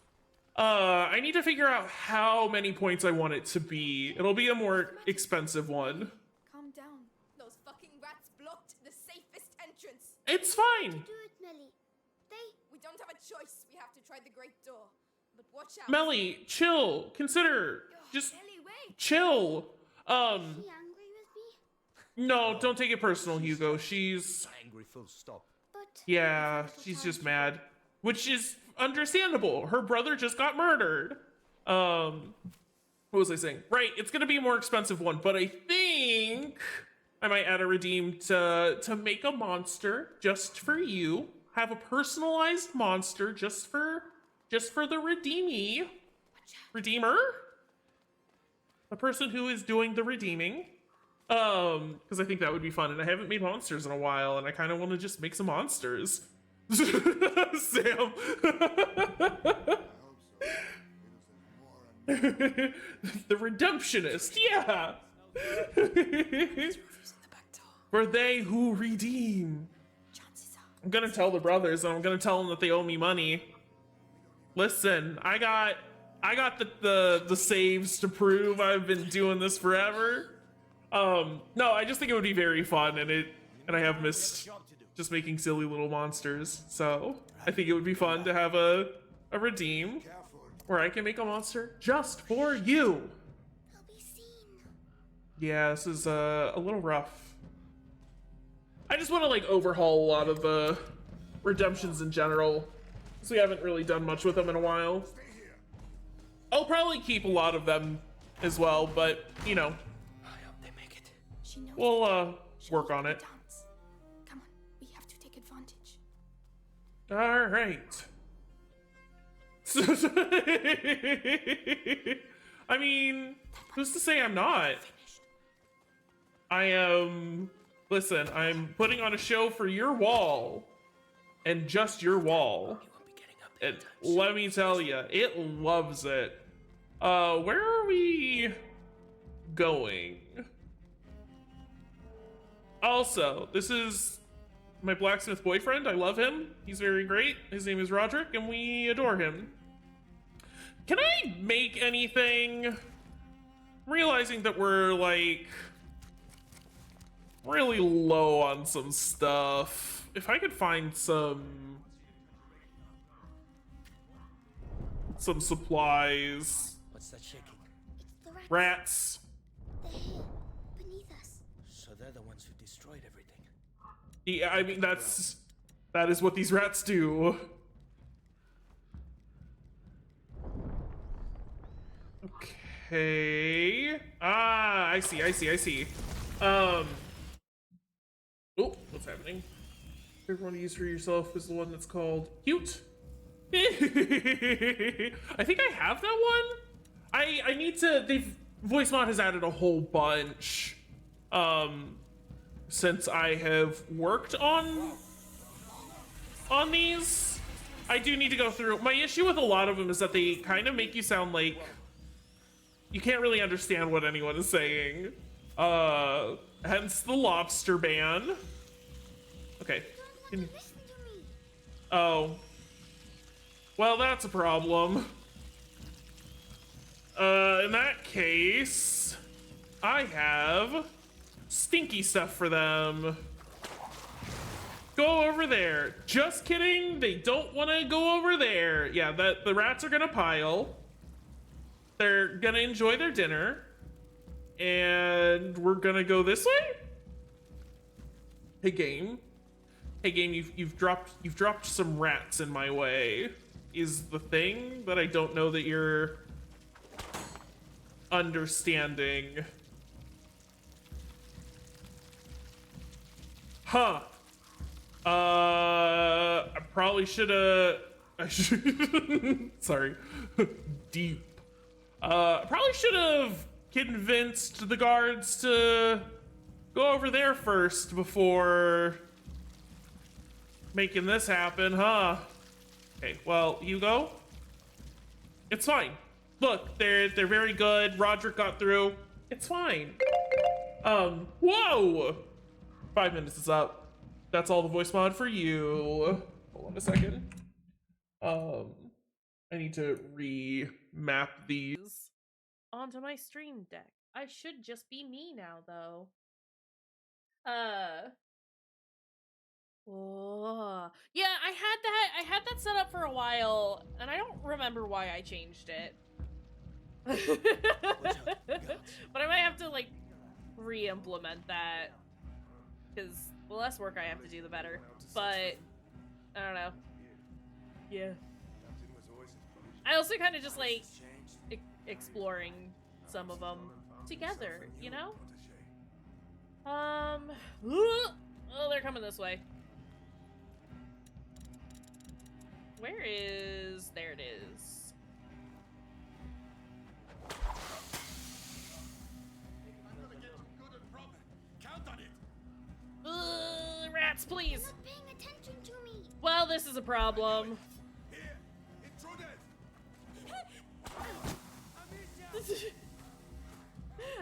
I need to figure out how many points I want it to be. It'll be a more expensive one. Calm down. those fucking rats blocked the safest entrance. It's fine. Do it, Melly. We don't have a choice. We have to try the great door. But watch out. Melly, chill. Consider. Just Ellie, wait. chill. Is she angry with me? No, don't take it personal, Hugo. She's... Angry full stop. But Yeah, she's just mad. Which is understandable. Her brother just got murdered. What was I saying? Right, it's gonna be a more expensive one, but I think I might add a redeem to make a monster just for you. Have a personalized monster just for the redeemer. The person who is doing the redeeming. Because I think that would be fun, and I haven't made monsters in a while, and I kind of want to just make some monsters. Sam. The redemptionist, yeah. For they who redeem. I'm gonna tell the brothers, and I'm gonna tell them that they owe me money. Listen, I got the saves to prove I've been doing this forever. No, I just think it would be very fun, and I have missed just making silly little monsters. So I think it would be fun to have a redeem where I can make a monster just for you. I'll be seen. Yeah, this is a little rough. I just want to like overhaul a lot of the redemptions in general, because we haven't really done much with them in a while. I'll probably keep a lot of them as well, but you know, I hope they make it. She knows we'll she work knows on the it. dance. Come on, we have to take advantage. All right. I mean, who's to say I'm not? I am. Listen, I'm putting on a show for your wall, and just your wall. You won't be getting up there And in time. let me tell you, it loves it. Where are we going? Also, this is my blacksmith boyfriend. I love him. He's very great. His name is Roderick, and we adore him. Can I make anything? Realizing that we're like really low on some stuff. If I could find some supplies. What's that shaking? It's the rats. Rats. They're here, beneath us. So they're the ones who destroyed everything. Yeah, I mean that is what these rats do. Okay. Ah, I see. Oh, what's happening? Everyone to use for yourself is the one that's called cute. I think I have that one. I need to. Voice Mod has added a whole bunch. Since I have worked on these, I do need to go through. My issue with a lot of them is that they kind of make you sound like you can't really understand what anyone is saying. Hence the lobster ban. Okay. Listen to me. Oh. Well, that's a problem. In that case, I have stinky stuff for them. Go over there. Just kidding. They don't want to go over there. Yeah, the rats are gonna pile. They're gonna enjoy their dinner. And we're gonna go this way? Hey game. Hey game, you've dropped some rats in my way. Is the thing that I don't know that you're understanding. Huh. I probably shoulda sorry. Deep. Probably should have convinced the guards to go over there first before making this happen, huh? Okay, well, Hugo, it's fine. Look, they're very good. Roderick got through. It's fine. Whoa! 5 minutes is up. That's all the voice mod for you. Hold on a second. I need to remap these onto my stream deck. I should just be me now, though. Oh. Yeah, I had that set up for a while, and I don't remember why I changed it. But I might have to like re-implement that, because the less work I have to do, the better. But I don't know. Yeah. I also kind of just like exploring some of them together, you know? Oh, they're coming this way. Where is... There it is. Rats, please! You're not paying attention to me. Well, this is a problem. Here, intruders!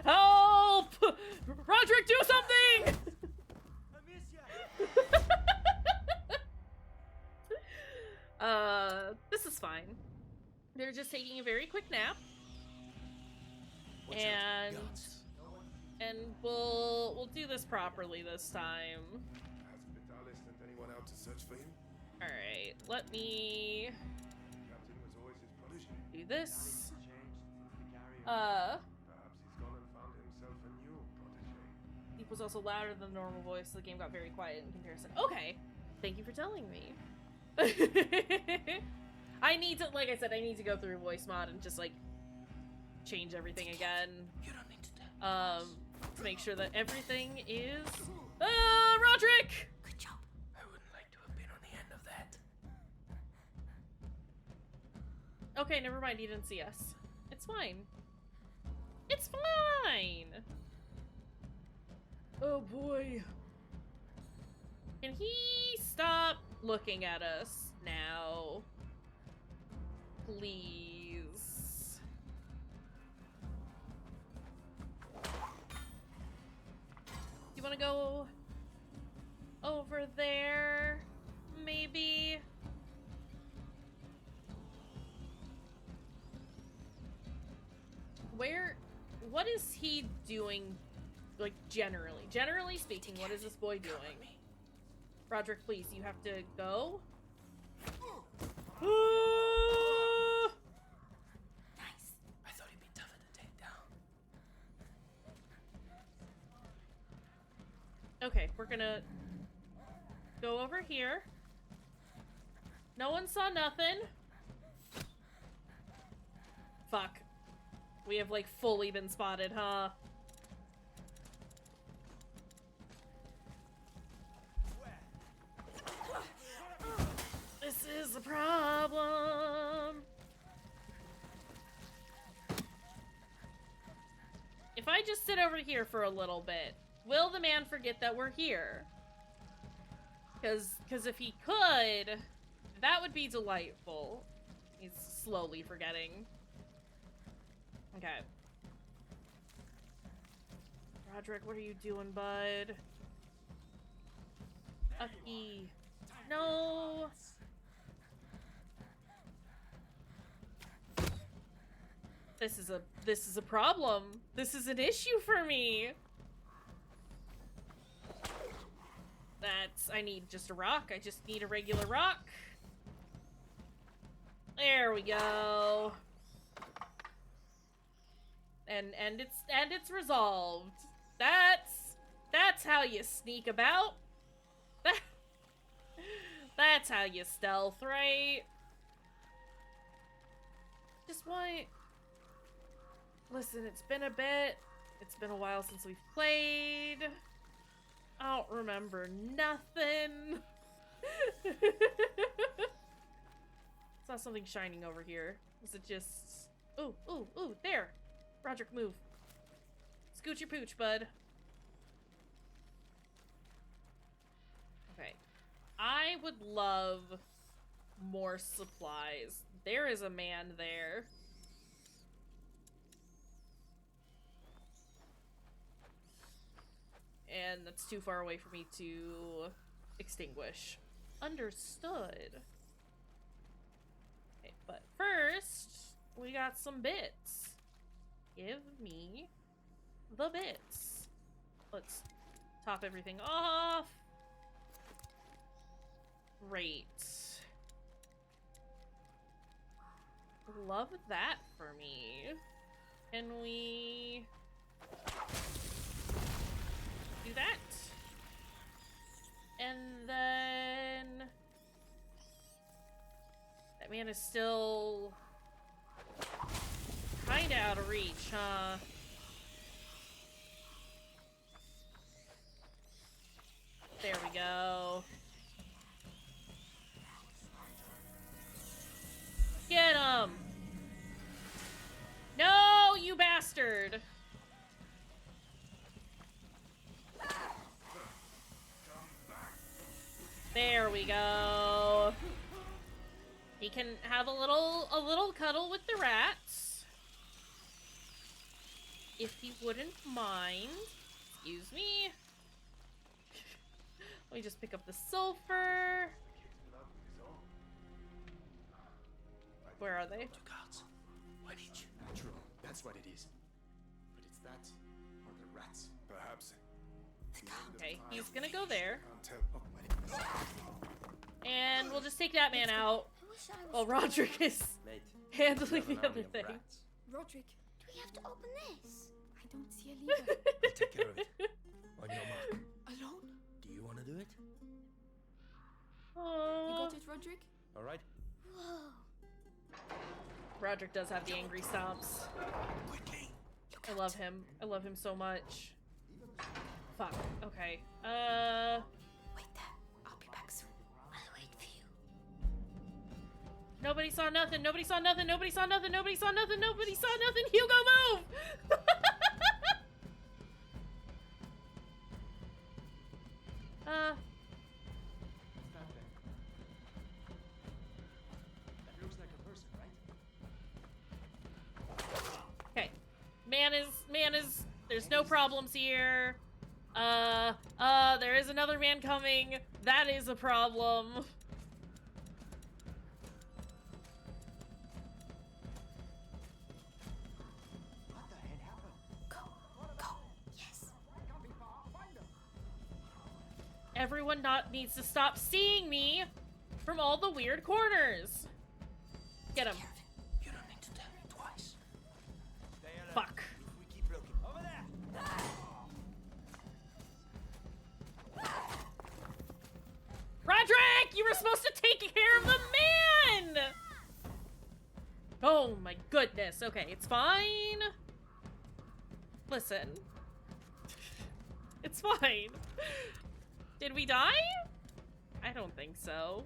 Help! Roderick, do something! This is fine. They're just taking a very quick nap. And we'll do this properly this time. Has Vitalis sent anyone out to search for him? Alright, let me Captain was always his protege. do this. Perhaps he's gone and found himself a new protege. It was also louder than the normal voice, so the game got very quiet in comparison. Okay, thank you for telling me. I need to, like I said, I need to go through voice mod and just like change everything again. You don't need to To make sure that everything is Roderick! Good job. I wouldn't like to have been on the end of that. Okay, never mind, he didn't see us. It's fine. It's fine! Oh boy. Can he stop looking at us now? Please. You wanna go over there? Maybe? What is he doing, like, generally? Generally speaking, what is this boy doing? Roderick, please, you have to go. Nice. I thought he'd be tougher to take down. Okay, we're gonna go over here. No one saw nothing. Fuck. We have, like, fully been spotted, huh? This is a problem. If I just sit over here for a little bit, will the man forget that we're here? Because if he could, that would be delightful. He's slowly forgetting. Okay. Roderick, what are you doing, bud? Ucky. No! This is a problem. This is an issue for me. I need just a rock. I just need a regular rock. There we go. And it's resolved. That's how you sneak about. That's how you stealth, right? Just why? Listen, it's been a bit. It's been a while since we've played. I don't remember nothing. Saw something shining over here. Was it just... Ooh, ooh, ooh, there! Roderick, move. Scoot your pooch, bud. Okay. I would love more supplies. There is a man there. And that's too far away for me to extinguish. Understood. Okay, but first, we got some bits. Give me the bits. Let's top everything off. Great. Love that for me. Can we do that? And then that man is still kinda out of reach, huh? There we go. Get him! No, you bastard! There we go. He can have a little cuddle with the rats. If he wouldn't mind. Excuse me. Let me just pick up the sulfur. Where are they? Two guards. One each. True, that's what it is. But it's that, or the rats. Perhaps. Okay, he's gonna go there. Can't tell. And we'll just take that man out I wish I was while Roderick is Mate, handling we have the an other army of thing. rats. Roderick, Do we have to open this? I don't see a lever. I'll take care of it. On your mark. Alone? Do you want to do it? You Aww. got it, Roderick? All right. Whoa. Roderick does have the angry stomps. Quickly! I love him. I love him so much. Fuck. Okay. Wait there. I'll be back soon. I'll wait for you. Nobody saw nothing. Nobody saw nothing. Nobody saw nothing. Nobody saw nothing. Nobody saw nothing. Hugo, move! Okay. Man is, there's no problems here. There is another man coming. That is a problem. What the heck happened? Go. Yes. Everyone needs to stop seeing me from all the weird corners. Get him. You don't need to tell me twice. Stay alert. Fuck. We keep looking. Over there! Roderick, you were supposed to take care of the man! Oh my goodness. Okay, it's fine. Listen. It's fine. Did we die? I don't think so.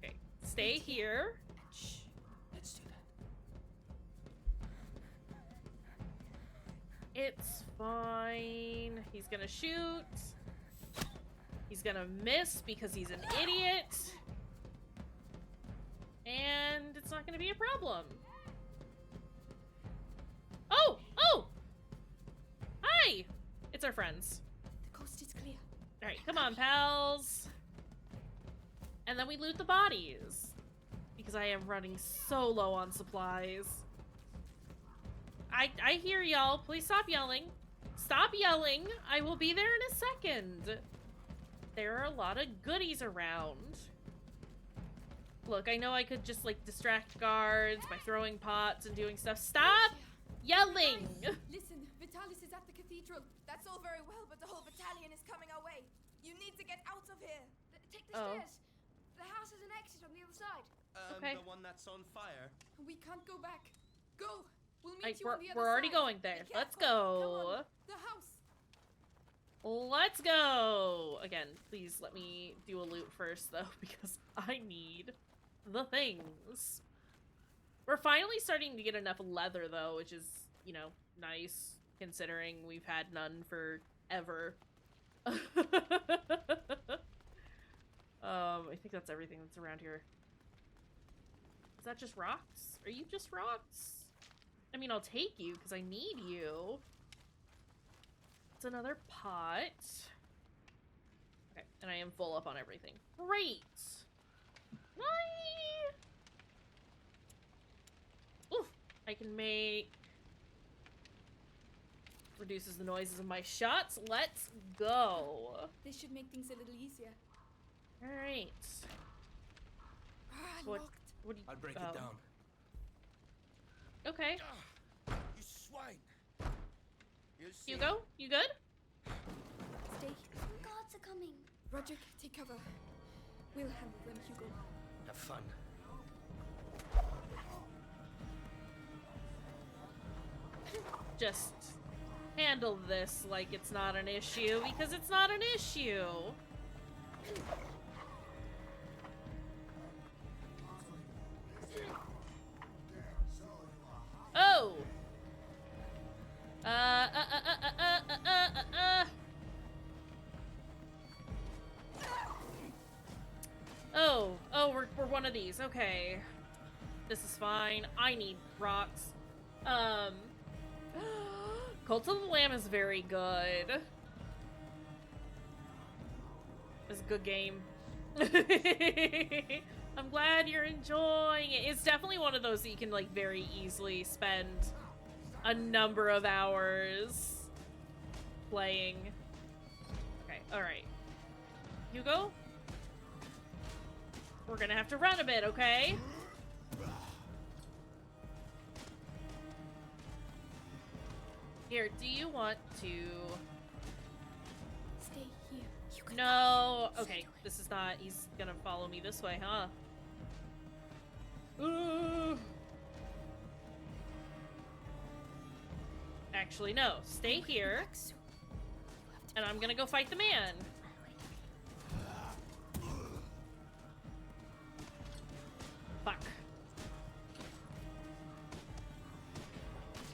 Okay, stay here. Shh. Let's do that. It's fine. He's gonna shoot. He's gonna miss because he's an idiot. And it's not gonna be a problem. Oh! Oh! Hi! It's our friends. The coast is clear. Alright, come on, pals. And then we loot the bodies. Because I am running so low on supplies. I hear y'all. Please stop yelling. Stop yelling. I will be there in a second. There are a lot of goodies around. Look, I know I could just, like, distract guards by throwing pots and doing stuff. Stop yelling! Listen, Vitalis is at the cathedral. That's all very well, but the whole battalion is coming our way. You need to get out of here. Take the Oh. stairs. The house has an exit on the other side. Okay. The one that's on fire. We can't go back. Go. We'll meet Like, you on the other we're already side. going there. Be Let's careful. Come go. on. The house. Let's go! Again, please let me do a loot first, though, because I need the things. We're finally starting to get enough leather, though, which is, you know, nice, considering we've had none forever. I think that's everything that's around here. Is that just rocks? Are you just rocks? I mean, I'll take you, because I need you. It's another pot. Okay, and I am full up on everything. Great! Oof! I can make... Reduces the noises of my shots. Let's go! This should make things a little easier. Alright. What? Locked. What do you... I'll break oh. it down. Okay. You swine! You'll see. Hugo, you good? Stay. Some guards are coming. Roderick, take cover. We'll handle them, Hugo. Have fun. Just handle this like it's not an issue, because it's not an issue. Oh! Oh, we're one of these. Okay. This is fine. I need rocks. Cult of the Lamb is very good. It's a good game. I'm glad you're enjoying it. It's definitely one of those that you can, like, very easily spend a number of hours playing. Okay, alright. Hugo? We're gonna have to run a bit, okay? Here, do you want to... Stay here. You can No! Okay, this is not... He's gonna follow me this way, huh? Actually, no. Stay here. And I'm gonna go fight the man. Fuck.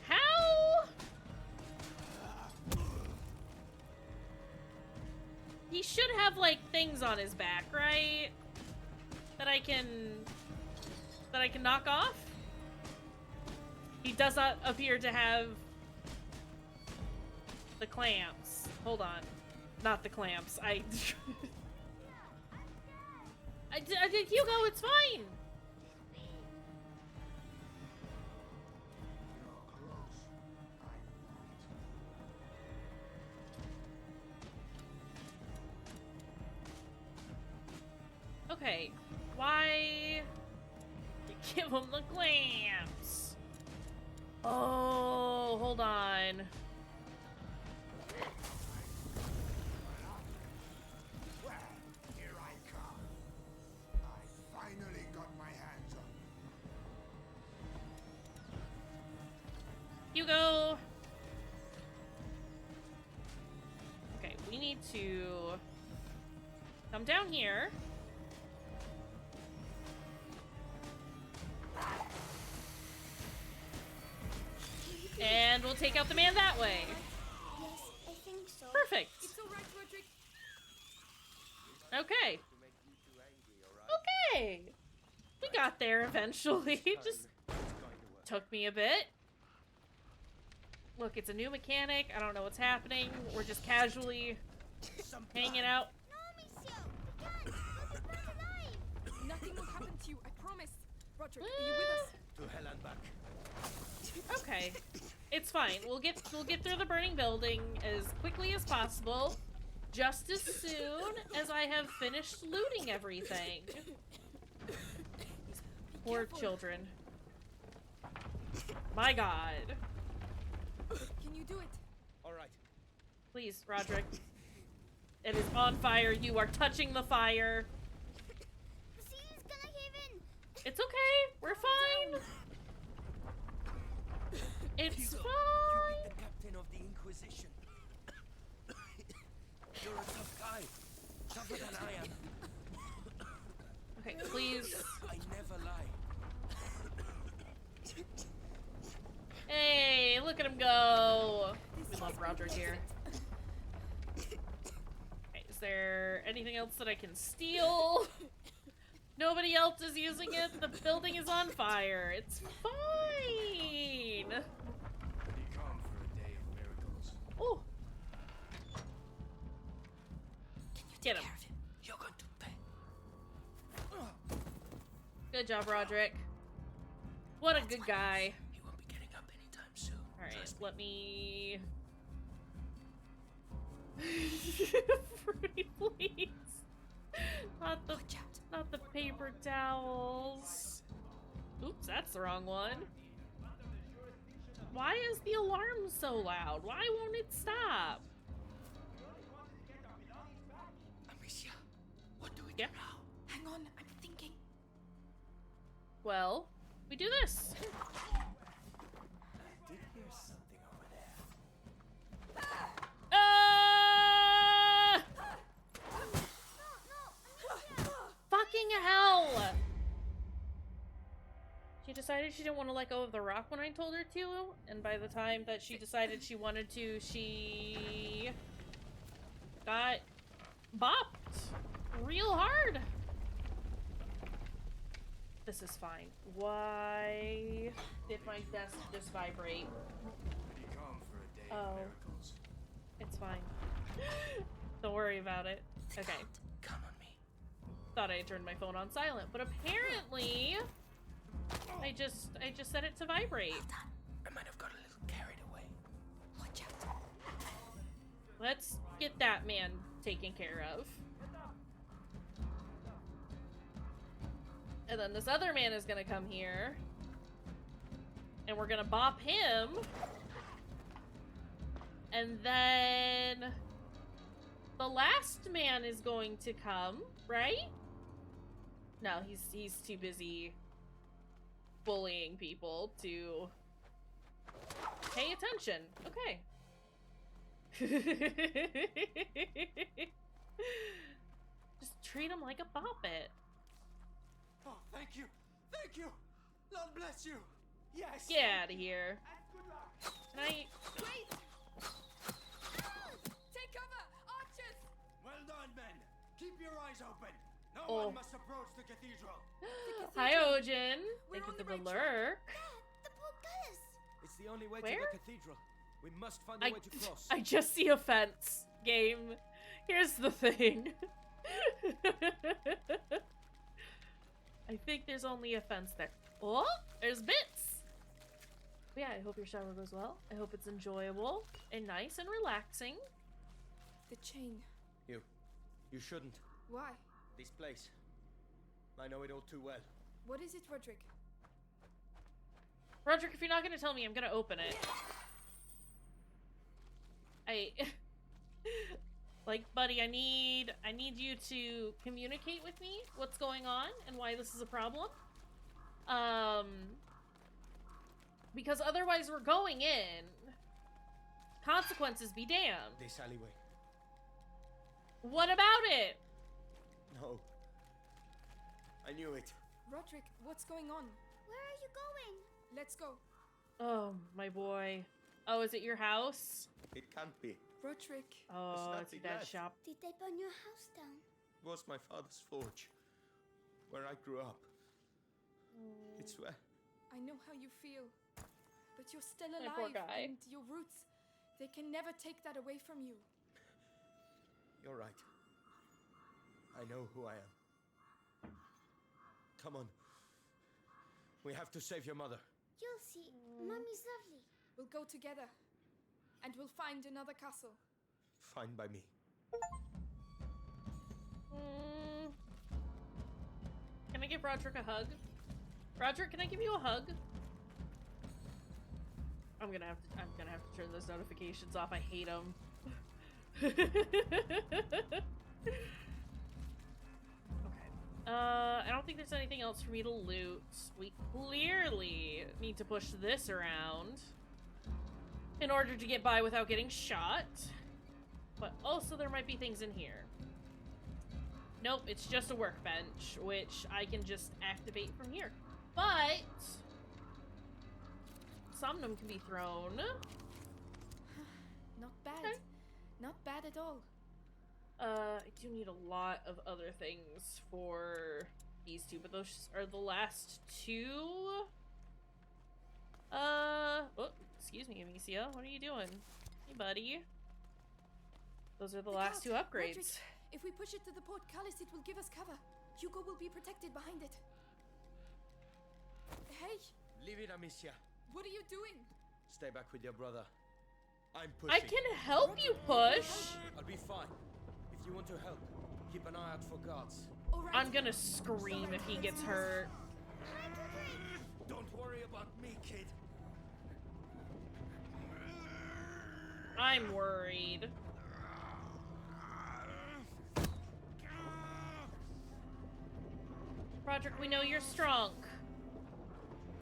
How? He should have, like, things on his back, right? That I can knock off? He does not appear to have the clamps. Hold on. Not the clamps. I did Hugo, it's fine! Okay, why give him the clamps? Oh, hold on. Well, here I come. I finally got my hands on you. Hugo! Okay, we need to come down here. And we'll take out the man that way. Yes, I think so. Perfect. It's all right, Roderick. Okay. Okay. We got there eventually. It just took me a bit. Look, it's a new mechanic. I don't know what's happening. We're just casually hanging out. No, monsieur, we can't. We'll be burned alive. Nothing will happen to you, I promise. Roderick, are you with us? To hell and back. Okay. It's fine. We'll get through the burning building as quickly as possible. Just as soon as I have finished looting everything. Poor children. My god. Can you do it? All right. Please, Roderick. It is on fire. You are touching the fire. The ceiling's gonna cave in. It's okay. We're fine. It's Hugo, fine. you're the captain of the Inquisition. You're a tough guy. Tougher than I am. Okay, please. I never lie. Hey, look at him go. We love Roderick here. Okay, is there anything else that I can steal? Nobody else is using it. The building is on fire. It's fine. Pretty calm for a day of miracles. Oh. Get him. You're going to pay. Good job, Roderick. What a good guy. He won't be getting up anytime soon. Alright, let me... Free, please. Not the paper towels. Oops, that's the wrong one. Why is the alarm so loud? Why won't it stop? Amicia, what do we Yeah. do now? Hang on, I'm thinking. Well, we do this. I did hear something over there. Fucking hell! She decided she didn't want to let go of the rock when I told her to, and by the time that she decided she wanted to, she got bopped real hard. This is fine. Why did my desk just vibrate? Pretty calm for a day Oh. of miracles. It's fine. Don't worry about it. Okay. Come on me. Thought I turned my phone on silent, but apparently I just set it to vibrate. I might have got a little carried away. Let's get that man taken care of. And then this other man is gonna come here. And we're gonna bop him. And then the last man is going to come, right? No, he's too busy bullying people to pay attention. Okay. Just treat him like a boppet. Oh, thank you. Thank you. Lord bless you. Yes. Get out of here. Good luck. Can I... Wait! Take cover! Archers! Well done, men. Keep your eyes open. No Oh. one must approach the cathedral. Hi, Ojin. We're Thank you on for the the right track. lurk. The portcullis. It's the only way Where? to the cathedral. We must find a way to cross. I just see a fence. Game. Here's the thing. I think there's only a fence there. Oh, there's bits. But yeah, I hope your shower goes well. I hope it's enjoyable and nice and relaxing. The chain. You shouldn't. Why? This place. I know it all too well. What is it, Roderick? Roderick, if you're not gonna tell me, I'm gonna open it. Like, buddy, I need you to communicate with me what's going on and why this is a problem. Because otherwise we're going in. Consequences be damned. This alleyway. What about it? No. I knew it. Roderick, what's going on? Where are you going? Let's go. Oh, my boy. Oh, is it your house? It can't be. Roderick. Oh, There's it's your nothing dad's left. shop. Did they burn your house down? It was my father's forge. Where I grew up. It's where... I know how you feel. But you're still My alive. poor guy. And your roots, they can never take that away from you. You're right. I know who I am. Come on. We have to save your mother. You'll see. Mommy's lovely. We'll go together. And we'll find another castle. Fine by me. Can I give Roderick a hug? Roderick, can I give you a hug? I'm gonna have to turn those notifications off. I hate them. I don't think there's anything else for me to loot. We clearly need to push this around in order to get by without getting shot. But also there might be things in here. Nope, it's just a workbench, which I can just activate from here. But Somnum can be thrown. Not bad. Okay. Not bad at all. I do need a lot of other things for these two, but those are the last two. Oh, excuse me, Amicia. What are you doing? Hey, buddy. Those are the last two guard, upgrades. Roderick, if we push it to the portcullis, it will give us cover. Hugo will be protected behind it. Hey, Leave it, Amicia. what are you doing? Stay back with your brother. I'm pushing. I can help you push. I'll be fine. If you want to help, keep an eye out for guards. All right. I'm gonna scream if he gets hurt. Don't worry about me, kid. I'm worried. Roderick, we know you're strong.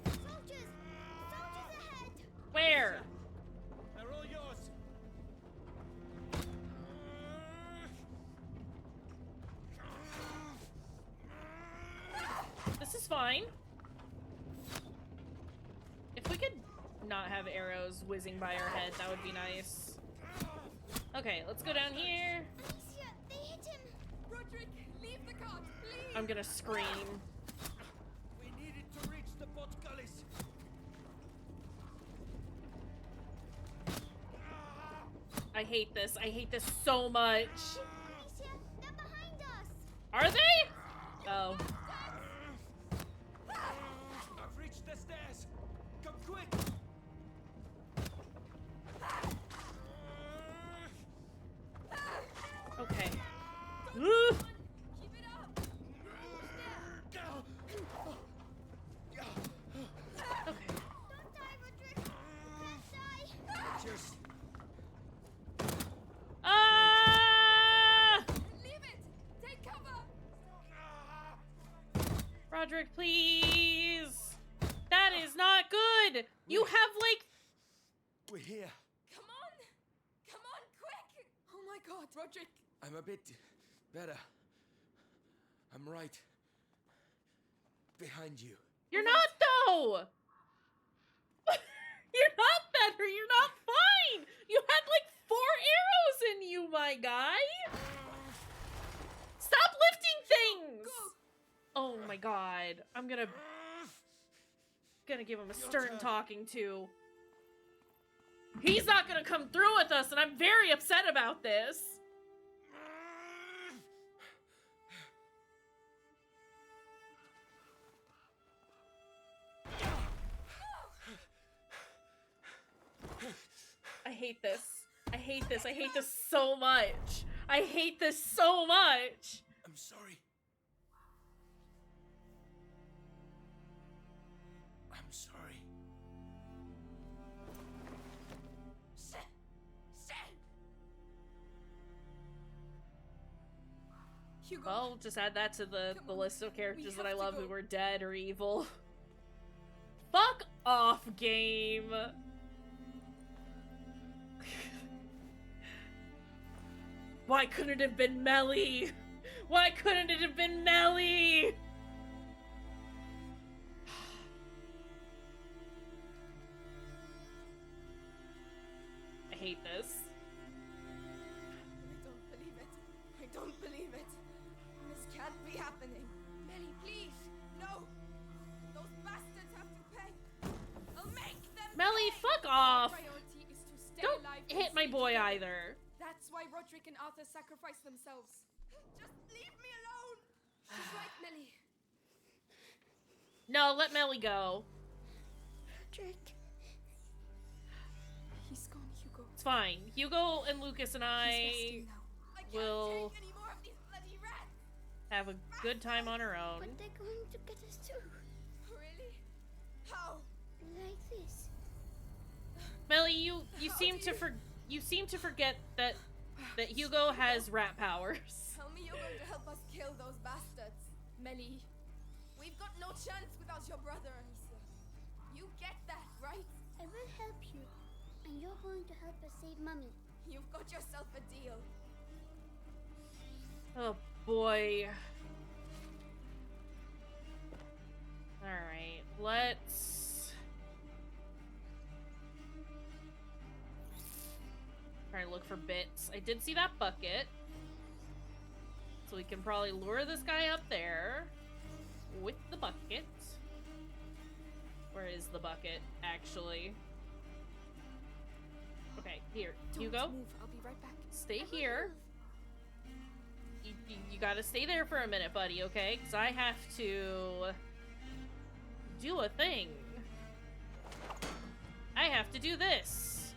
Soldiers! Soldiers ahead! Where? They're all yours. This is fine. If we could not have arrows whizzing by our head, that would be nice. Okay, let's go down here. Alicia, they hit him! Roderick, leave the cart, please! I'm gonna scream. We needed to reach the portcullis. I hate this. I hate this so much. Alicia, they're behind us! Are they? Oh. I've reached the stairs. Come quick. Okay. Keep it up! Roderick, please. That is not good. You have like. We're here. Come on! Come on, quick! Oh my god, Roderick! I'm a bit better. I'm right behind you. You're not though. You're not better. You're not fine. You had like 4 arrows in you, my guy. Stop lifting things. Oh my god. I'm gonna give him a stern talking to. He's not gonna come through with us, and I'm very upset about this. I hate this. I hate this. I hate this so much. I hate this so much. I'm sorry. I'm sorry. Hugo. Well, just add that to the list of characters that I love who were dead or evil. Fuck off, game. Why couldn't it have been Melly? Why couldn't it have been Melly? I hate this. I don't believe it. I don't believe it. This can't be happening. Melly, please! No! Those bastards have to pay! I'll make them Melly, pay! fuck off! Priority is to stay Don't alive and hit my stay boy together. either. That's why Roderick and Arthur sacrificed themselves. Just leave me alone! She's right, Melly. No, let Melly go. Roderick. He's gone, Hugo. It's fine. Hugo and Lucas and He's I resting now. I can't will take any more of these bloody rats! have a good time on our own. But they're going to get us too. Really? How? Like this. Melly, you seem to forget that Hugo has rat powers. Tell me you're going to help us kill those bastards. Melly. We've got no chance without your brother, Anissa. You get that, right? I will help you. And you're going to help us save Mummy. You've got yourself a deal. Oh boy. Alright, let's try to look for bits. I did see that bucket. So we can probably lure this guy up there with the bucket. Where is the bucket, actually? Okay, here. Don't Hugo, move. I'll be right back. stay here. You gotta stay there for a minute, buddy, okay? Because I have to do a thing. I have to do this.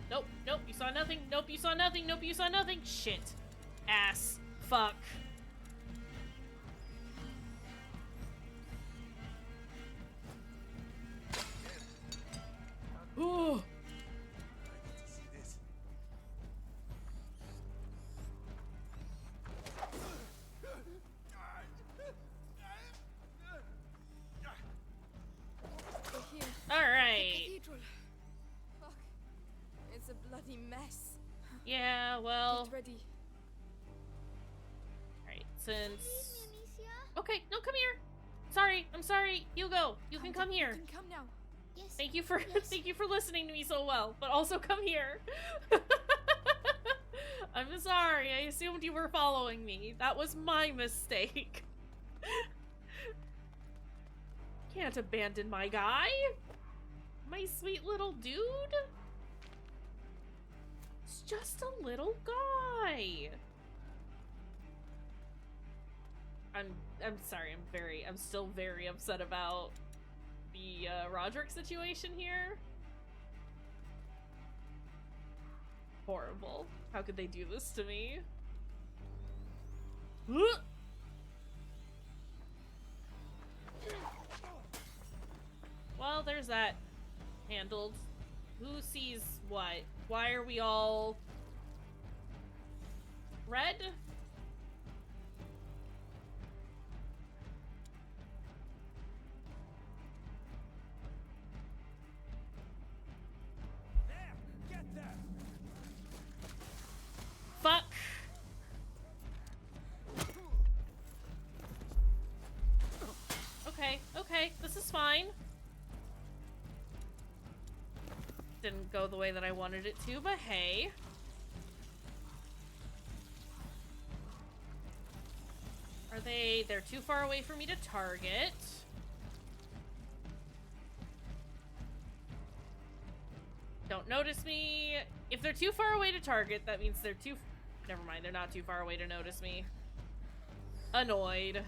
Nope, nope, you saw nothing. Nope, you saw nothing. Nope, you saw nothing. Shit. Ass. Fuck. Ooh. They're here. Alright. Cathedral. Fuck. It's a bloody mess. Yeah, well. Get ready. Alright, since. Amicia? Okay, no, come here. Sorry, I'm sorry. Hugo, you can come here. You can come now. Yes. Thank you for Yes. thank you for listening to me so well, but also come here. I'm sorry. I assumed you were following me. That was my mistake. Can't abandon my guy. My sweet little dude. It's just a little guy. I'm sorry. I'm still very upset about the Roderick situation here. Horrible. How could they do this to me? Well, there's that handled. Who sees what? Why are we all red? go the way that I wanted it to, but hey. Are they... They're too far away for me to target. Don't notice me. If they're too far away to target, that means they're too... Never mind, they're not too far away to notice me. Annoyed.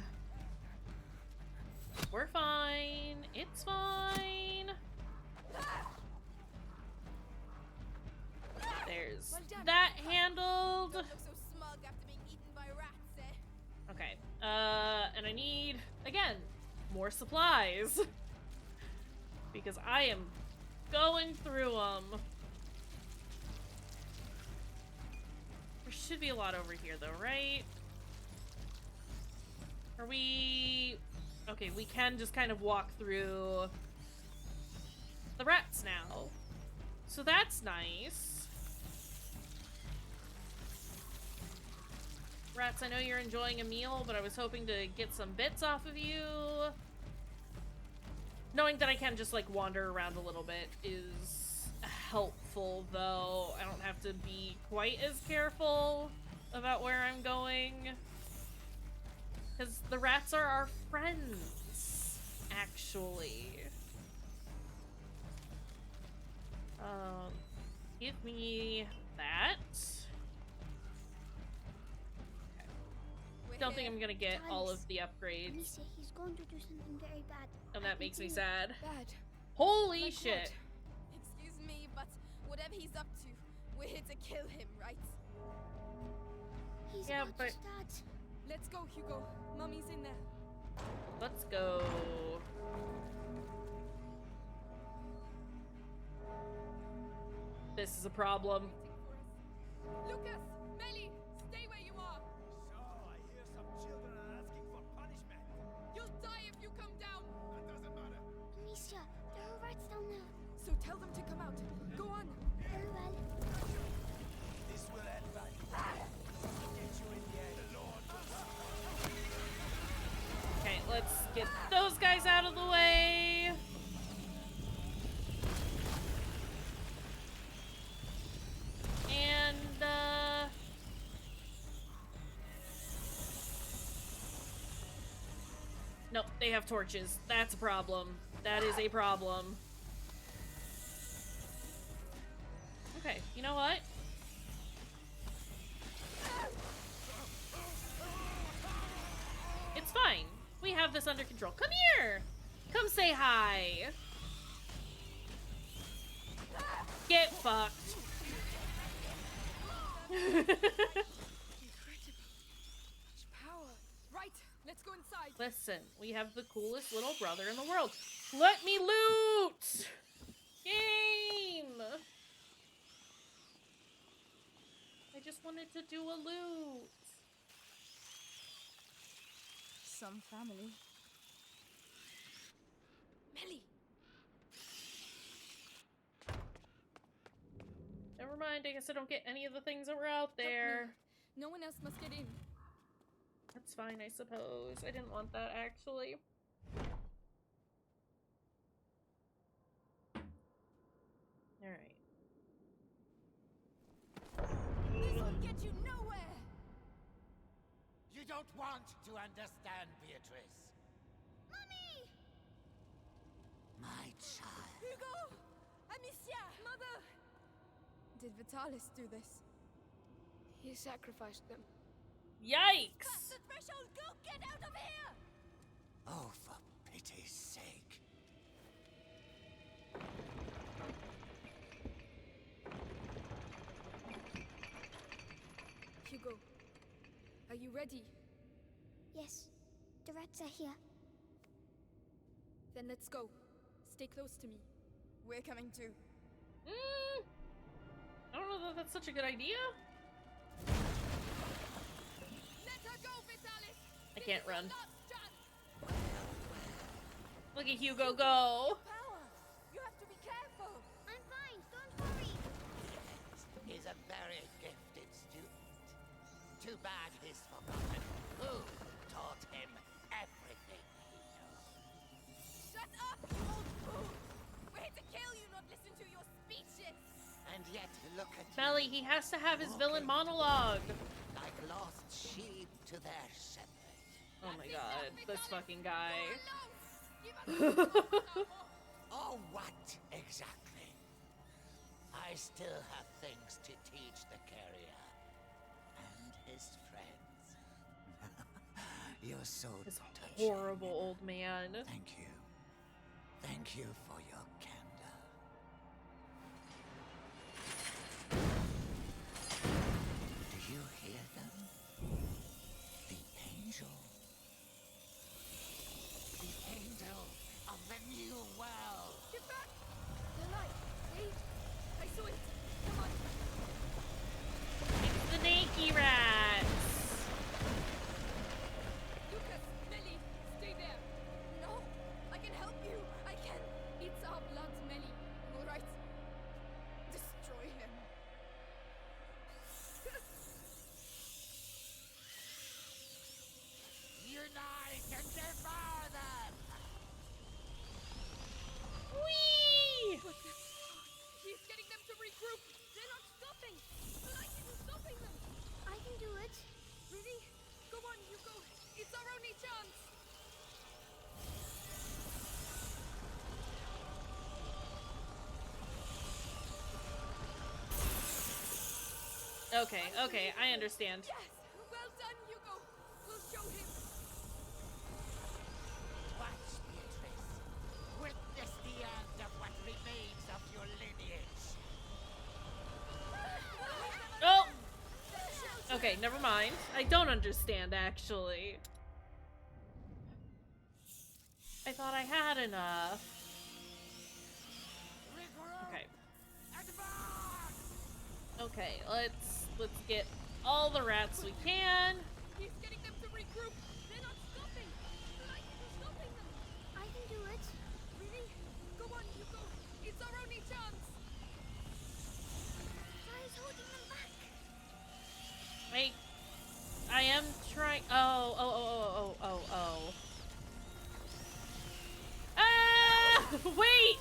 We're fine. It's fine. There's that handled. Don't look so smug after being eaten by rats, eh? Okay. And I need, again, more supplies. Because I am going through them. There should be a lot over here, though, right? Are we... Okay, we can just kind of walk through the rats now. So that's nice. Rats, I know you're enjoying a meal, but I was hoping to get some bits off of you. Knowing that I can just, like, wander around a little bit is helpful, though. I don't have to be quite as careful about where I'm going. Because the rats are our friends, actually. Give me that. Okay. Don't think I'm gonna get all of the upgrades. Alicia, he's going to do something very bad. And that makes me sad. Bad. Holy Like shit. what? Excuse me, but whatever he's up to, we're here to kill him, right? He's Yeah, about but- to start. Let's go, Hugo. Mummy's in there. Let's go. This is a problem. Lucas, Melly, stay where you are. So, I hear some children are asking for punishment. You'll die if you come down. That doesn't matter. Alicia, there are rats down there. So tell them to come out. Go on. Very well. This will end badly. Get you in the end. The Lord will see. Okay, let's get those guys out of the way. And, nope, they have torches. That's a problem. That is a problem. Okay, you know what? It's fine. We have this under control. Come here! Come say hi! Get fucked. Incredible. Much power. Right, let's go inside. Listen, we have the coolest little brother in the world. Let me loot! Game! I just wanted to do a loot. Some family. Melly. Never mind, I guess I don't get any of the things that were out there. No one else must get in. That's fine, I suppose. I didn't want that, actually. Alright. This will get you nowhere. You don't want to understand, Beatrice. Mommy! My child. Hugo! Amicia! Mother! Did Vitalis do this? He sacrificed them. Yikes! Cross the threshold! Go get out of here! Oh, for pity's sake. Hugo, are you ready? Yes, the rats are here. Then let's go. Stay close to me. We're coming too. I don't know that that's such a good idea. Let her go, Vitalis! I can't This is run. your last chance. Look at Hugo go. Power! You have to be careful! I'm fine, don't worry. He's a very gifted student. Too bad he's forgotten who taught him everything he knows. Shut up, you old fool! We're here to kill you, not listen to your speeches! And yet look at Melly, you, he has to have his walking villain monologue. like lost sheep to their shepherd. Oh my god, this fucking guy. Oh, what exactly? I still have things to teach the carrier and his friends. You're so This touching. horrible old man. Thank you. Thank you for your candor. Do you hear them? The angel. The angel of the new world. Get back! The light. See? I saw it. Come on. It's the Nakey rats. Lucas, Melly, stay there. No, I can help you. I can. It's our blood, Melly. All right. Destroy him. Unite and devour them! Whee! But he's getting them to regroup. They're not stopping. The light isn't stopping them. I can do it. Really? Go on, you go. It's our only chance. Okay, okay, I understand. Yes! Well done, Hugo. We'll show him. Watch, Beatrice. Witness the end of what remains of your lineage. Oh! Okay, never mind. I don't understand, actually. I thought I had enough. Okay. Okay, let's get all the rats we can. He's getting them to regroup. They're not stopping. The light isn't stopping them. I can do it. Really? Go on, Hugo. It's our only chance. Try holding them back. I am trying. Oh. Ah! Wait!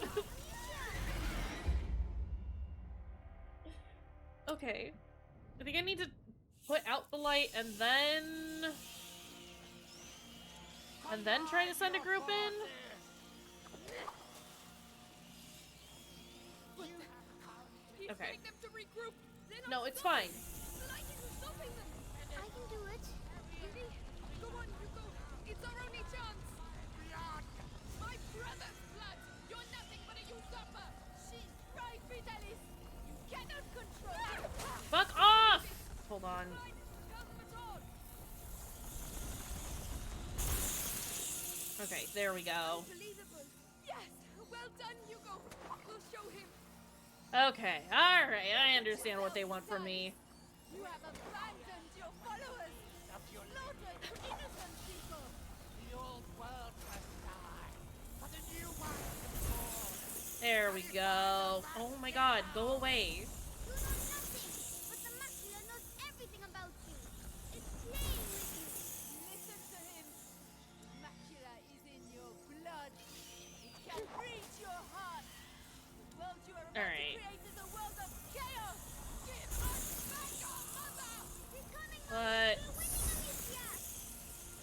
Okay. I think I need to put out the light and then try to send a group in. He's Okay. getting them to regroup. They're not No, it's stopping. fine. The light isn't stopping them. I can do it. Really? Go on, Hugo. It's our only chance. My brother's blood. You're nothing but a usurper. She's right, Vitalis. You cannot control her. Fuck off! Hold on. Fine. Help them at all. Okay, there we go. Unbelievable. Yes. Well done, Hugo. We'll show him. Okay, alright, I understand what they want from me. You have abandoned your followers. Slaughtered innocent people. The old world must die, for the new one is born. There we go. Oh my god, go away. You know nothing, but the macula knows everything about you. It's playing with you. Listen to him. Macula is in your blood. It can reach your heart. The world you are about All right. to create is a world of chaos. Give us back our mother. He's coming. But We're winning, Amicia.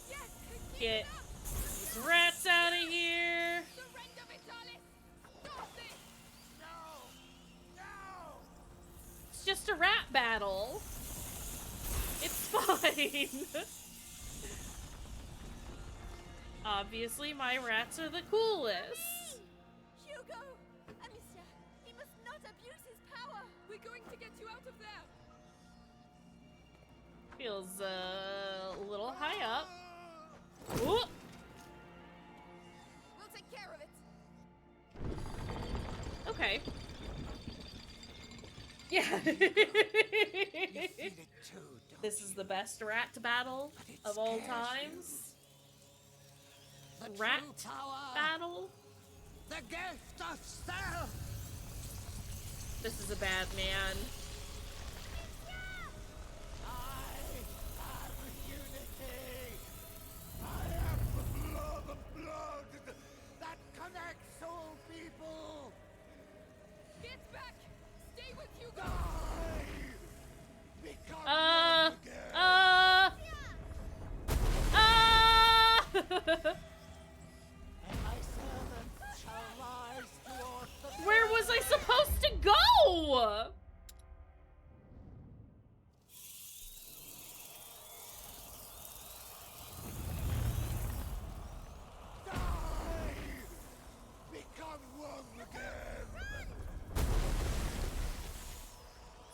Yes, keep get it up. these rats out of here. Surrender, Vitalis. Stop this. It's just a rat battle. It's fine. Obviously, my rats are the coolest. Hugo. Amicia, he must not abuse his power. We're going to get you out of there. Feels a little high up. Ooh. We'll take care of it. Okay. Yeah. This is the best rat battle of all times. Rat battle. The gift of self. This is a bad man. I am unity. I am the blood that connects all people. Get back. Stay with you.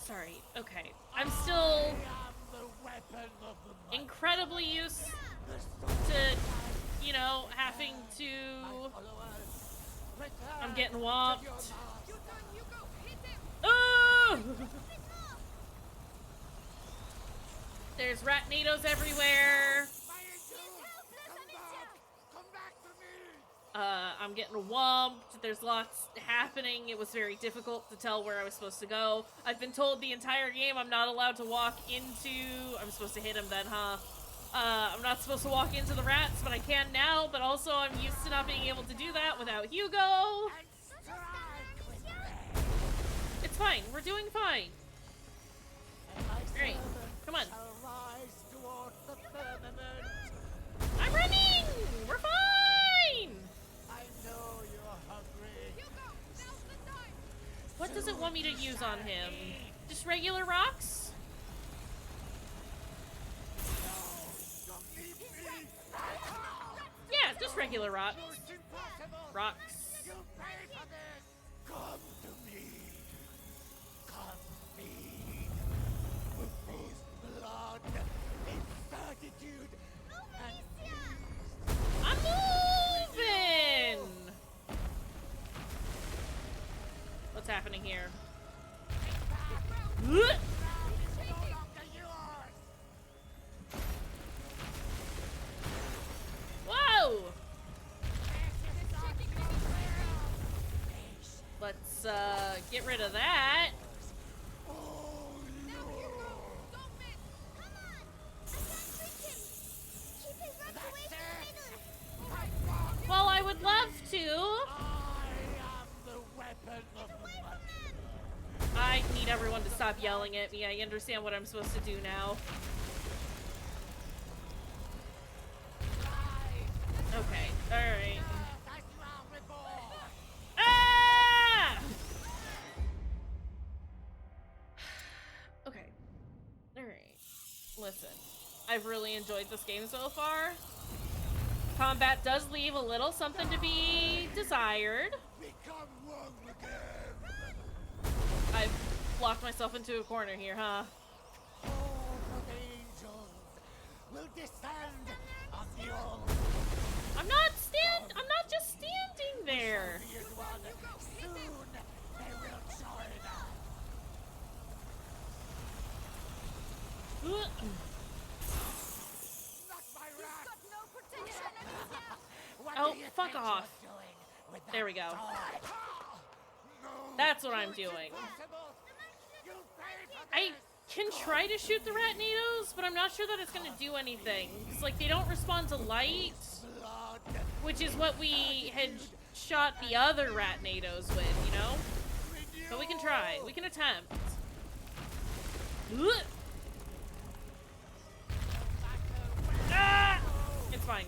Sorry, okay. I'm still incredibly used to, you know, having to... I'm getting whopped. Oh! There's ratnados everywhere. I'm getting whomped. There's lots happening. It was very difficult to tell where I was supposed to go. I've been told the entire game I'm not allowed to walk into... I'm supposed to hit him then, huh? I'm not supposed to walk into the rats, but I can now. But also, I'm used to not being able to do that without Hugo. It's fine. We're doing fine. Alright, come on. I'm running! We're fine! I know you're hungry. What does it want me to use on him? Just regular rocks? Yeah, just regular rocks. Rocks. Come to me. Come feed. With these blood, incertitude, and I'm moving! What's happening here? Whoa! Let's get rid of that. Well, I would love to. I need everyone to stop yelling at me. I understand what I'm supposed to do now. Okay, alright. Ah! Okay. Alright. Listen. I've really enjoyed this game so far. Combat does leave a little something to be desired. I've locked myself into a corner here, huh? I'm not just standing there. Oh, fuck off. There we go. That's what I'm doing. I can try to shoot the ratnados, but I'm not sure that it's gonna do anything. It's like they don't respond to light, which is what we had shot the other ratnados with, you know? But we can try. We can attempt. Ah! It's fine.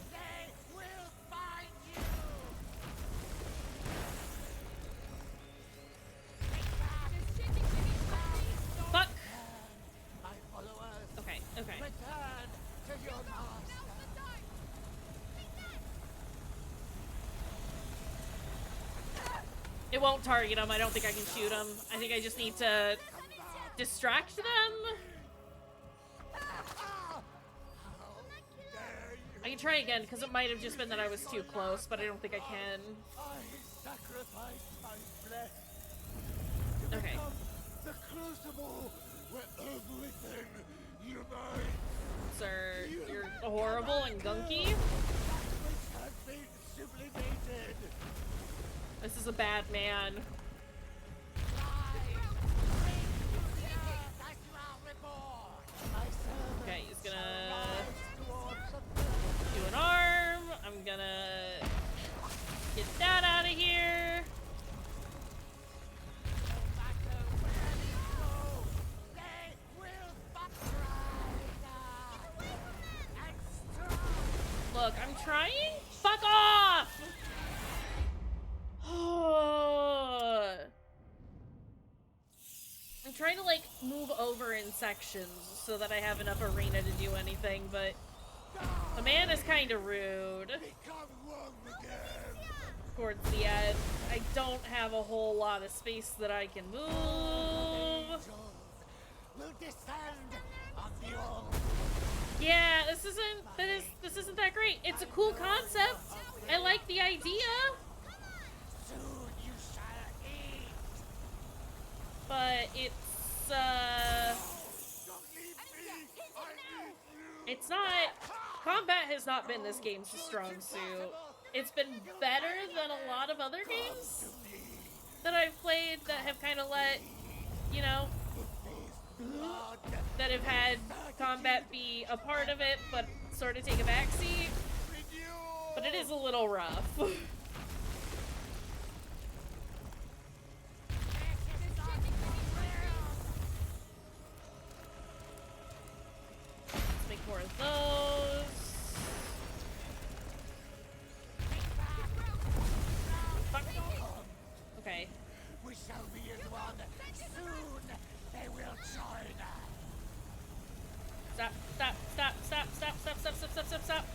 Fuck! Okay, okay. It won't target him. I don't think I can shoot him. I think I just need to distract them. I can try again, because it might have just been that I was too close, but I don't think I can. Okay. The crucible where everything unites. Sir, you're horrible and gunky. This is a bad man. Okay, he's gonna do an arm. I'm gonna get that out of here. Look, I'm trying. Fuck off! I'm trying to, like, move over in sections so that I have enough arena to do anything, but the man is kind of rude. Towards the end, I don't have a whole lot of space that I can move. will descend on the old. Yeah, this isn't that great. It's a cool concept. I like the idea, Soon you shall eat. but it's it's not. Combat has not been this game's strong suit. It's been better than a lot of other games that I've played that have kind of let, you know, that have had combat be a part of it, but sort of take a backseat. But it is a little rough. Let's make more of those. Fuck. Okay. We shall be as one. Soon they will join us. Stop, stop, stop, stop, stop, stop, stop, stop, stop, stop, stop.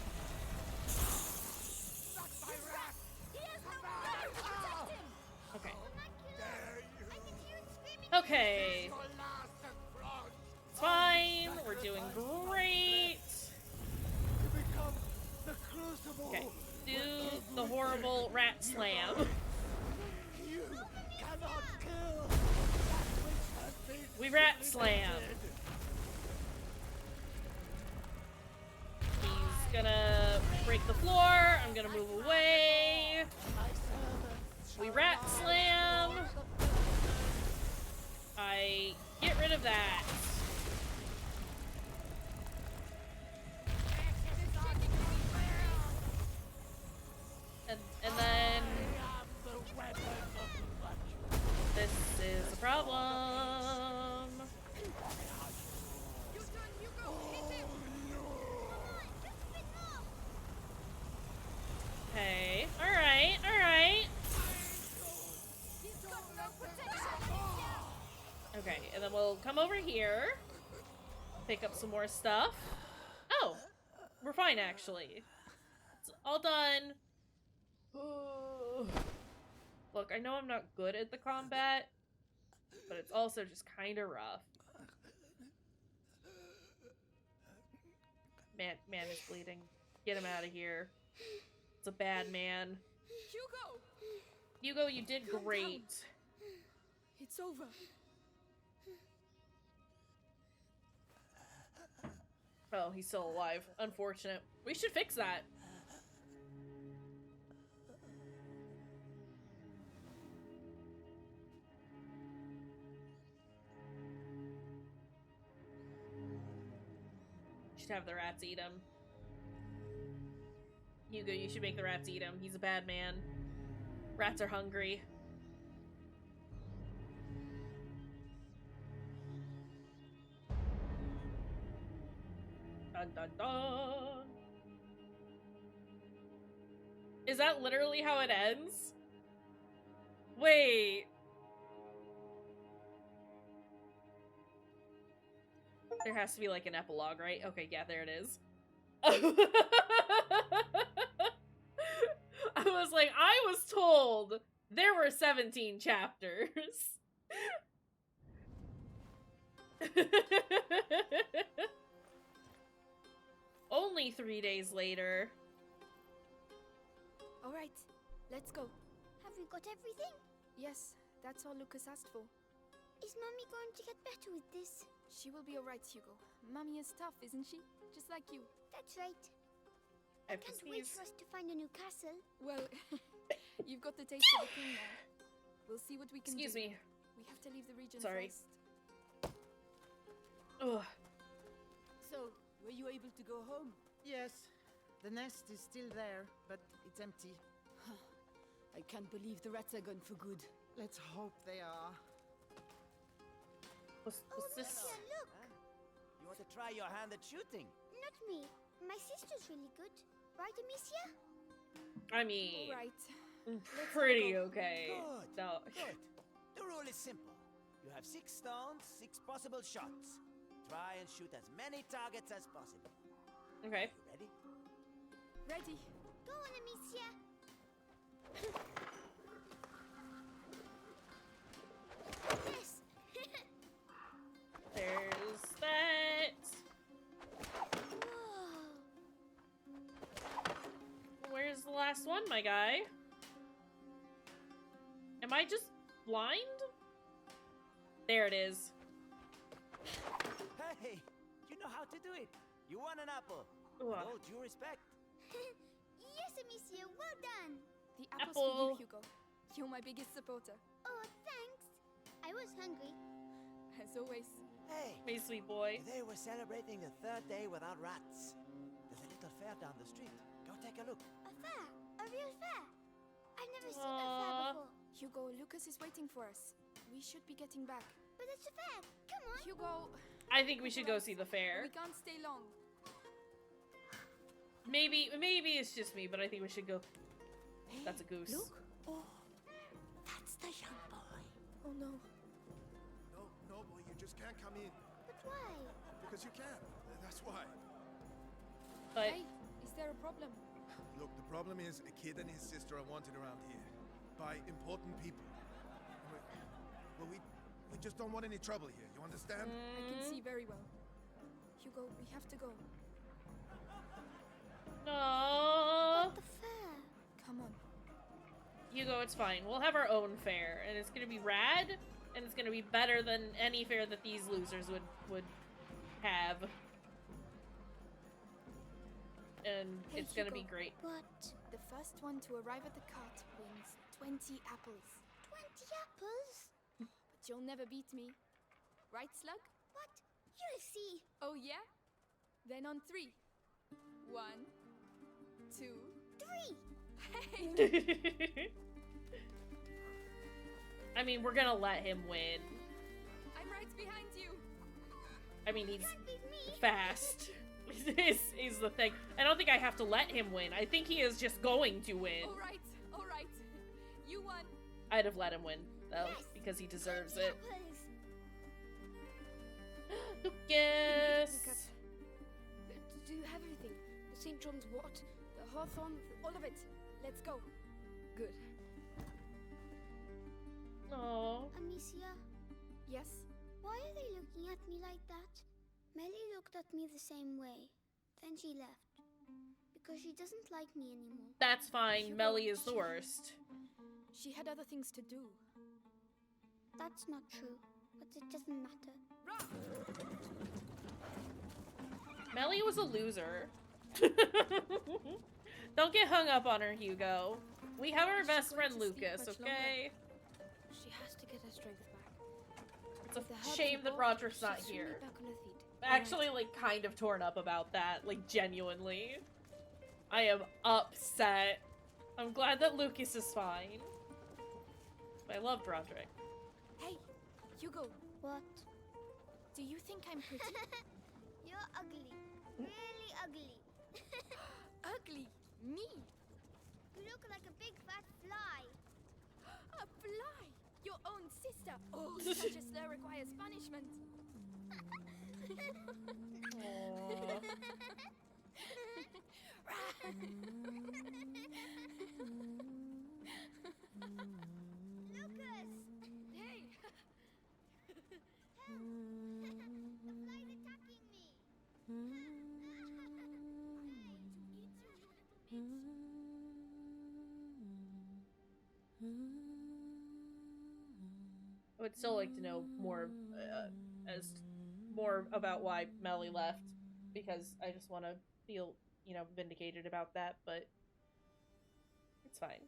Okay. Okay. It's fine. We're doing great. Okay. Do the horrible rat slam. You cannot kill. We rat slam. He's gonna break the floor. I'm gonna move away. We rat slam. I get rid of that. And then this is a problem. Okay, alright, alright. Okay, and then we'll come over here, pick up some more stuff. Oh, we're fine actually. It's all done. Look, I know I'm not good at the combat, but it's also just kind of rough. Man is bleeding. Get him out of here. It's a bad man. Hugo, you did great. It's over. Oh, he's still alive. Unfortunate. We should fix that. Should have the rats eat him. Hugo, you should make the rats eat him. He's a bad man. Rats are hungry. Dun dun dun. Is that literally how it ends? Wait. There has to be like an epilogue, right? Okay, yeah, there it is. I was like, I was told there were 17 chapters. Only 3 days later. All right, let's go. Have we got everything? Yes, that's all Lucas asked for. Is Mummy going to get better with this? She will be all right, Hugo. Mummy is tough, isn't she? Just like you. That's right. I can't wait for us to find a new castle. Well, you've got the taste of the king now. We'll see what we can do. Excuse me. We have to leave the region Sorry. first. Ugh. So, were you able to go home? Yes. The nest is still there, but it's empty. I can't believe the rats are gone for good. Let's hope they are. What's this? Amicia, look! You want to try your hand at shooting? Not me. My sister's really good. Right, Amicia? I mean, All right. pretty okay. Good. No. Good. The rule is simple. You have 6 stones, 6 possible shots. Try and shoot as many targets as possible. Okay. You ready? Ready. Go on, Amicia. There's last one, my guy. Am I just blind? There it is. Hey, you know how to do it. You won an apple. Ugh. With all due respect. Yes, monsieur, well done. The apple's Apple. for you, Hugo. You're my biggest supporter. Oh, thanks. I was hungry. As always. Hey, My sweet boy. today we're celebrating the 3rd day without rats. There's a little fair down the street. Go take a look. A fair? A real fair? I've never seen a Aw. fair before. Hugo, Lucas is waiting for us. We should be getting back. But it's a fair. Come on. Hugo, I think we should go see the fair. we can't stay long. Maybe it's just me, but I think we should go. That's a goose. Look. Oh, that's the young boy. Oh no. No, boy, you just can't come in. But why? Because you can. That's why. But Hey, is there a problem? Look, the problem is a kid and his sister are wanted around here by important people. And we just don't want any trouble here. You understand? I can see very well. Hugo, we have to go. no, The fair. Come on. Hugo, it's fine. We'll have our own fair, and it's gonna be rad, and it's gonna be better than any fair that these losers would have. And Hey, it's gonna be Hugo. great. What? The first one to arrive at the cart wins 20 apples. 20 apples? But you'll never beat me. Right, Slug? What? You'll see. Oh, yeah? Then on 3. 1, 2, 3. hey! I mean, we're gonna let him win. I'm right behind you. I mean, he's Can't beat me. fast. is the thing. I don't think I have to let him win. I think he is just going to win. All right. You won. I'd have let him win, though, Yes. because he deserves 20 it. apples. Lucas! Do you have everything? The St. John's wort, the hawthorn, all of it. Let's go. Good. Aww. Amicia, Yes? why are they looking at me like that? Melly looked at me the same way. Then she left. Because she doesn't like me anymore. That's fine. Hugo, Melly is the worst. She had other things to do. That's not true. But it doesn't matter. Melly was a loser. Don't get hung up on her, Hugo. We have our best going friend to sleep Lucas, much okay? She has to get her strength back. It's With the a help shame of that all, Roderick's she'll not soon be here. back on her feet. Actually, like, kind of torn up about that. Like, genuinely. I am upset. I'm glad that Lucas is fine. I loved Roderick. Hey, Hugo, What? do you think I'm pretty? You're ugly. Really ugly. Ugly? Me? You look like a big fat fly. A fly? Your own sister? Oh, such a slur requires punishment. Aww. Lucas! Hey! Help! The fly's attacking me. I would still like to know more, more about why Melly left, because I just want to feel, you know, vindicated about that, but it's fine.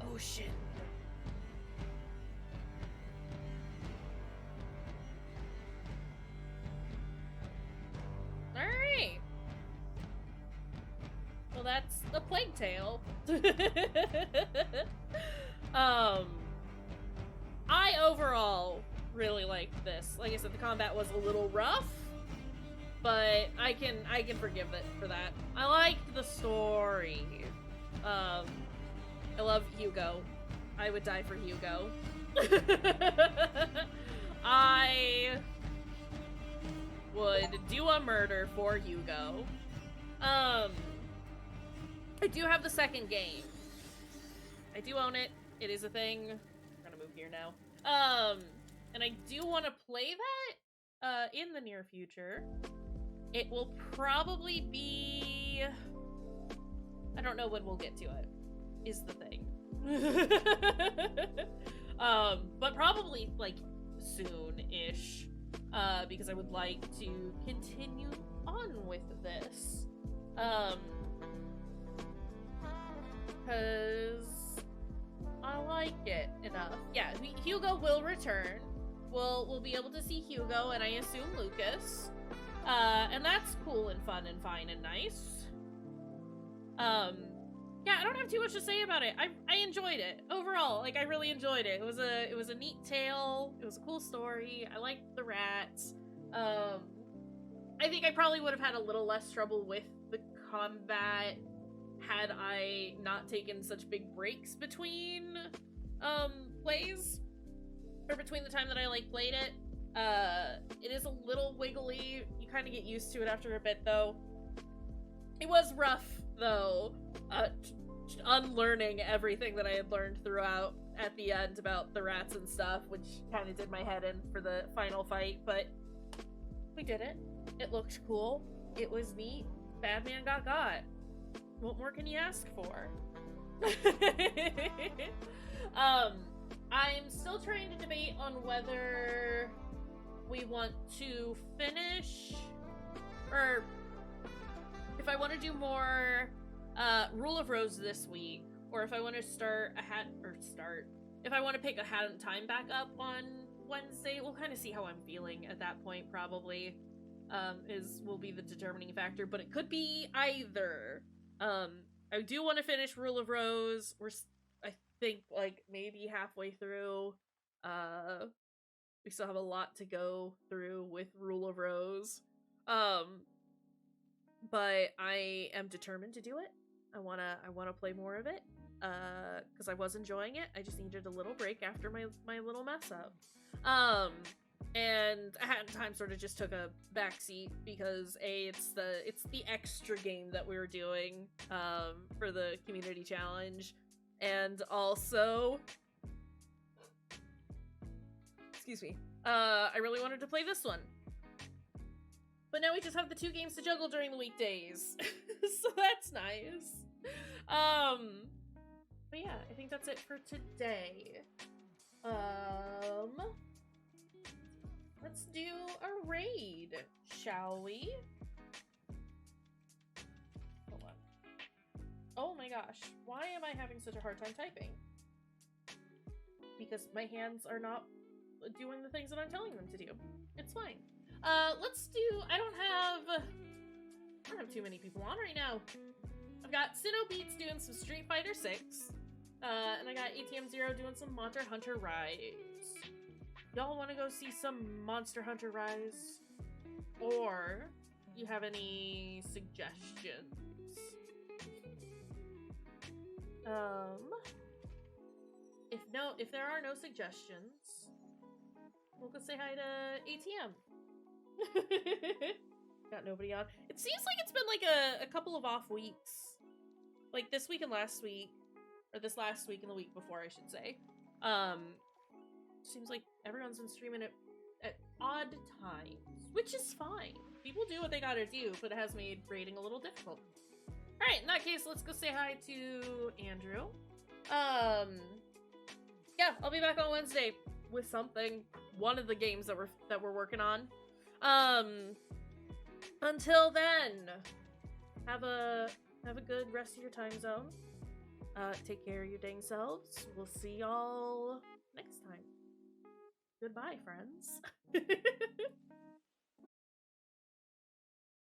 Oh shit. Alright. Well, that's the Plague Tale. I overall really liked this. Like I said, the combat was a little rough, but I can forgive it for that. I liked the story. I love Hugo. I would die for Hugo. I would do a murder for Hugo. I do have the second game. I do own it. It is a thing. We're gonna move here now. And I do want to play that in the near future. It will probably be... I don't know when we'll get to it, is the thing. But probably, like, soon-ish. Because I would like to continue on with this. Because I like it enough. Yeah, Hugo will return. We'll be able to see Hugo, and I assume Lucas. And that's cool and fun and fine and nice. Yeah, I don't have too much to say about it. I enjoyed it overall. Like, I really enjoyed it. It was a neat tale. It was a cool story. I liked the rats. I think I probably would have had a little less trouble with the combat had I not taken such big breaks between plays, or between the time that I like played it. It is a little wiggly. You kind of get used to it after a bit, though. It was rough, though, unlearning everything that I had learned throughout at the end about the rats and stuff, which kind of did my head in for the final fight, but we did it. It looked cool. It was neat. Bad man got. What more can you ask for? I'm still trying to debate on whether we want to finish, or if I want to do more Rule of Rose this week, or if I want to if I want to pick a Hat in Time back up on Wednesday. We'll kind of see how I'm feeling at that point, probably, will be the determining factor, but it could be either. I do want to finish Rule of Rose. I think, like, maybe halfway through. We still have a lot to go through with Rule of Rose. But I am determined to do it. I wanna play more of it. Because I was enjoying it. I just needed a little break after my little mess up. And Hat in Time sort of just took a backseat because it's the extra game that we were doing for the community challenge, and also, excuse me, I really wanted to play this one, but now we just have the 2 games to juggle during the weekdays, so that's nice. But yeah, I think that's it for today. Let's do a raid, shall we? Hold on. Oh my gosh, why am I having such a hard time typing? Because my hands are not doing the things that I'm telling them to do. It's fine. Let's do, I don't have too many people on right now. I've got Sinnoh Beats doing some Street Fighter 6. And I got ATM Zero doing some Monster Hunter Rise. Y'all want to go see some Monster Hunter Rise? Or you have any suggestions? If there are no suggestions, we'll go say hi to ATM. Got nobody on. It seems like it's been like a couple of off weeks. Like this week and last week. Or this last week and the week before, I should say. Seems like everyone's been streaming at odd times, which is fine. People do what they gotta do, but it has made raiding a little difficult. Alright, in that case, let's go say hi to Andrew. Yeah, I'll be back on Wednesday with something. One of the games that we're working on. Until then, have a good rest of your time zone. Take care of your dang selves. We'll see y'all next time. Goodbye, friends.